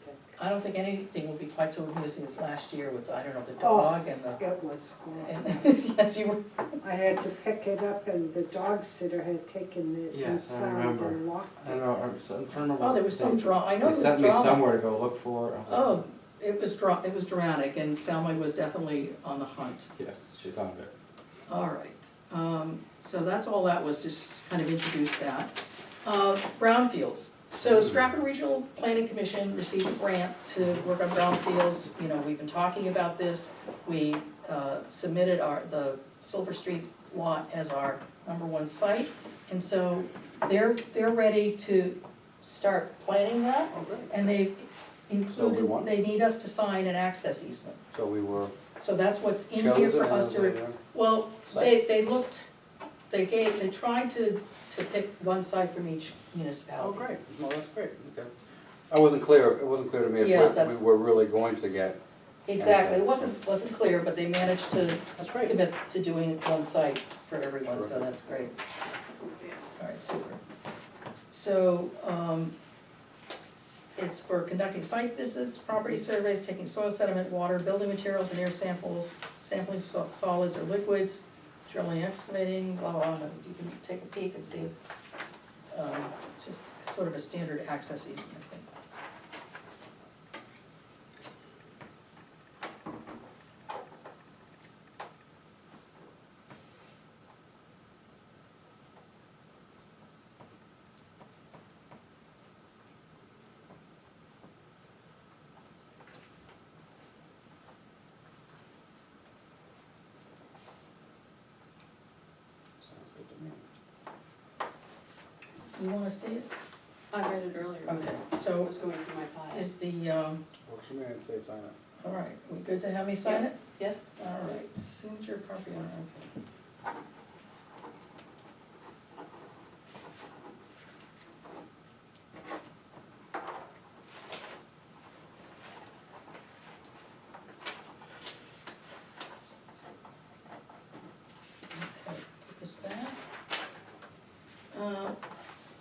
[SPEAKER 8] I think.
[SPEAKER 2] I don't think anything will be quite so amusing as last year with, I don't know, the
[SPEAKER 8] Oh.
[SPEAKER 2] dog and the,
[SPEAKER 8] It was horrible.
[SPEAKER 2] and, yes, you were,
[SPEAKER 8] I had to pick it up and the dog sitter had taken it
[SPEAKER 4] Yes, I
[SPEAKER 8] inside
[SPEAKER 4] remember.
[SPEAKER 8] and locked
[SPEAKER 4] I don't
[SPEAKER 8] it.
[SPEAKER 4] know, I'm trying to remember.
[SPEAKER 2] oh, there was some I know there was
[SPEAKER 4] They sent
[SPEAKER 2] drama.
[SPEAKER 4] me somewhere to go look for.
[SPEAKER 2] Oh, it was dramatic, and Salma was definitely on the hunt.
[SPEAKER 4] Yes, she found it.
[SPEAKER 2] All right, so that's all that was, just kind of introduce that. Brownfields. So Stratford Regional Planning Commission received a grant to work on brownfields. You know, we've been talking about this. We submitted the Silver Street lot as our number one site. And so they're ready to start planning that,
[SPEAKER 4] Oh, great.
[SPEAKER 2] and they've included,
[SPEAKER 4] want-
[SPEAKER 2] they need us to sign an access easement.
[SPEAKER 4] So we were
[SPEAKER 2] So that's what's in
[SPEAKER 4] chosen
[SPEAKER 2] here for us
[SPEAKER 4] as
[SPEAKER 2] to,
[SPEAKER 4] a,
[SPEAKER 2] well,
[SPEAKER 4] site?
[SPEAKER 2] they looked, they tried to pick one site from each
[SPEAKER 4] Oh,
[SPEAKER 2] municipality.
[SPEAKER 4] great, no, that's great, okay. It wasn't clear to me
[SPEAKER 2] Yeah,
[SPEAKER 4] if
[SPEAKER 2] that's-
[SPEAKER 4] we were really going to get,
[SPEAKER 2] Exactly, it wasn't clear, but they managed to
[SPEAKER 4] great.
[SPEAKER 2] commit to doing one site for everyone, so
[SPEAKER 4] Sure.
[SPEAKER 2] that's great.
[SPEAKER 7] Okay.
[SPEAKER 2] All right, super. So, it's for conducting site visits, property surveys, taking soil sediment, water, building materials and air samples, sampling solids or liquids, drilling, excavating, blah, blah, blah. You can take a peek and see, just sort of a standard access easement, I think.
[SPEAKER 4] sounds good to me.
[SPEAKER 2] You wanna see it?
[SPEAKER 7] I read it earlier.
[SPEAKER 2] Okay,
[SPEAKER 7] I
[SPEAKER 2] so
[SPEAKER 7] was going through my file.
[SPEAKER 2] is the,
[SPEAKER 4] Works for me, I'd say sign it.
[SPEAKER 2] all right, we good to have me sign it?
[SPEAKER 7] Yes?
[SPEAKER 2] All right, signature property owner, okay. Okay, put this back.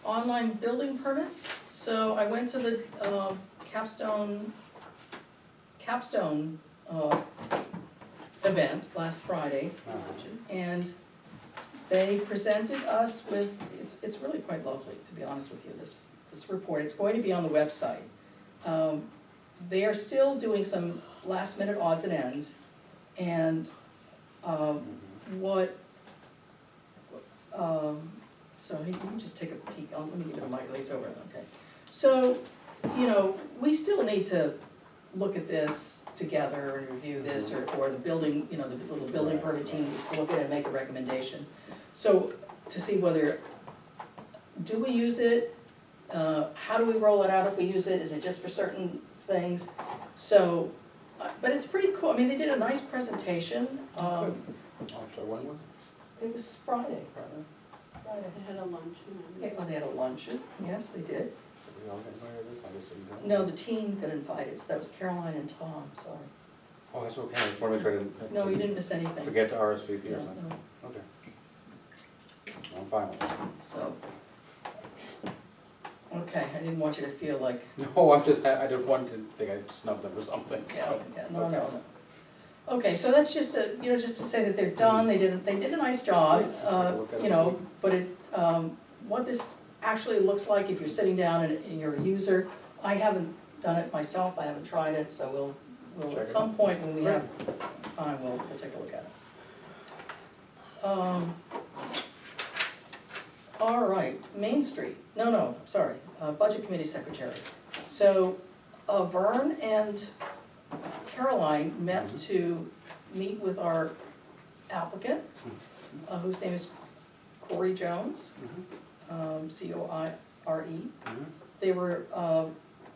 [SPEAKER 2] Online building permits, so I went to the, capstone, event last Friday, and they presented us with, it's really quite lovely, to be honest with you, this report, it's going to be on the website. They are still doing some last minute odds and ends, and, what, so you can just take a peek, let me give it a mic glaze over it, okay. So, you know, we still need to look at this together and review this, or the building, you know, the little building permit team needs to look at it and make a recommendation. So, to see whether, do we use it? How do we roll it out if we use it? Is it just for certain things? So, but it's pretty cool, I mean, they did a nice presentation,
[SPEAKER 4] Oh, so when was
[SPEAKER 2] it was Friday. Friday.
[SPEAKER 7] They had a lunch.
[SPEAKER 2] Yeah, well, they had a luncheon, yes, they did.
[SPEAKER 4] it? Did we all get invited to this? I just didn't go.
[SPEAKER 2] No, the team got invited, so that was Caroline and Tom, sorry.
[SPEAKER 4] Oh, that's okay, I just wanna make sure I didn't.
[SPEAKER 2] No, you didn't miss anything.
[SPEAKER 4] Forget to RSVP
[SPEAKER 2] Yeah,
[SPEAKER 4] or something,
[SPEAKER 2] no,
[SPEAKER 4] okay. I'm fine with it.
[SPEAKER 2] so. Okay, I didn't want you to feel like,
[SPEAKER 4] No, I just wanted to think I snubbed them or something.
[SPEAKER 2] yeah, no. Okay, so that's just just to say that they're done, they did a nice job, but it, what this actually looks like if you're sitting down and you're a user, I haven't done it myself, I haven't tried it, so we'll
[SPEAKER 4] Check
[SPEAKER 2] at
[SPEAKER 4] it
[SPEAKER 2] some point when we have time, we'll take a look at it. All right, Main Street, sorry, Budget Committee Secretary. So, Vern and Caroline met to meet with our applicant, whose name is Corey Jones, Coire.
[SPEAKER 4] Mhm.
[SPEAKER 2] They were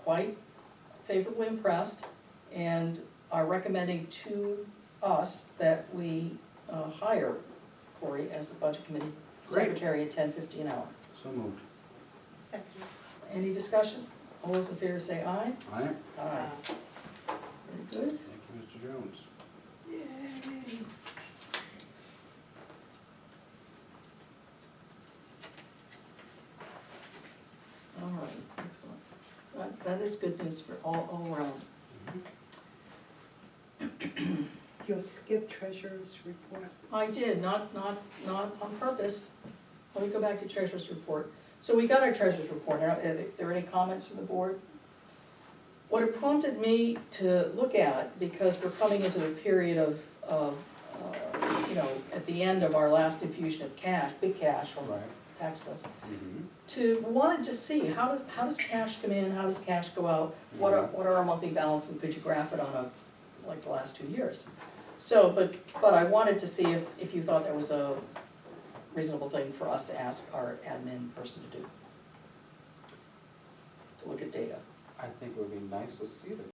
[SPEAKER 2] quite favorably impressed and are recommending to us that we hire Corey as the Budget Committee
[SPEAKER 4] Great.
[SPEAKER 2] Secretary at $10.50 an hour.
[SPEAKER 4] So moved.
[SPEAKER 2] Any discussion? All those in favor say aye.
[SPEAKER 4] Aye.
[SPEAKER 2] Aye. Very good.
[SPEAKER 4] Thank you, Mr. Jones.
[SPEAKER 2] All right, excellent. That is good news for all around.
[SPEAKER 8] You'll skip treasurer's report.
[SPEAKER 2] I did, not on purpose. Let me go back to treasurer's report. So we got our treasurer's report. Are there any comments from the board? What it prompted me to look at, because we're coming into the period of at the end of our last infusion of cash, big cash from
[SPEAKER 4] Right.
[SPEAKER 2] tax bills,
[SPEAKER 4] Mm-hmm.
[SPEAKER 2] wanted to see, how does cash come in, how does cash go out? What are our monthly balance, and could you graph it on like the last 2 years? So, but I wanted to see if you thought there was reasonable thing for us to ask our admin person to do? To look at data.
[SPEAKER 4] I think it would be nice to see the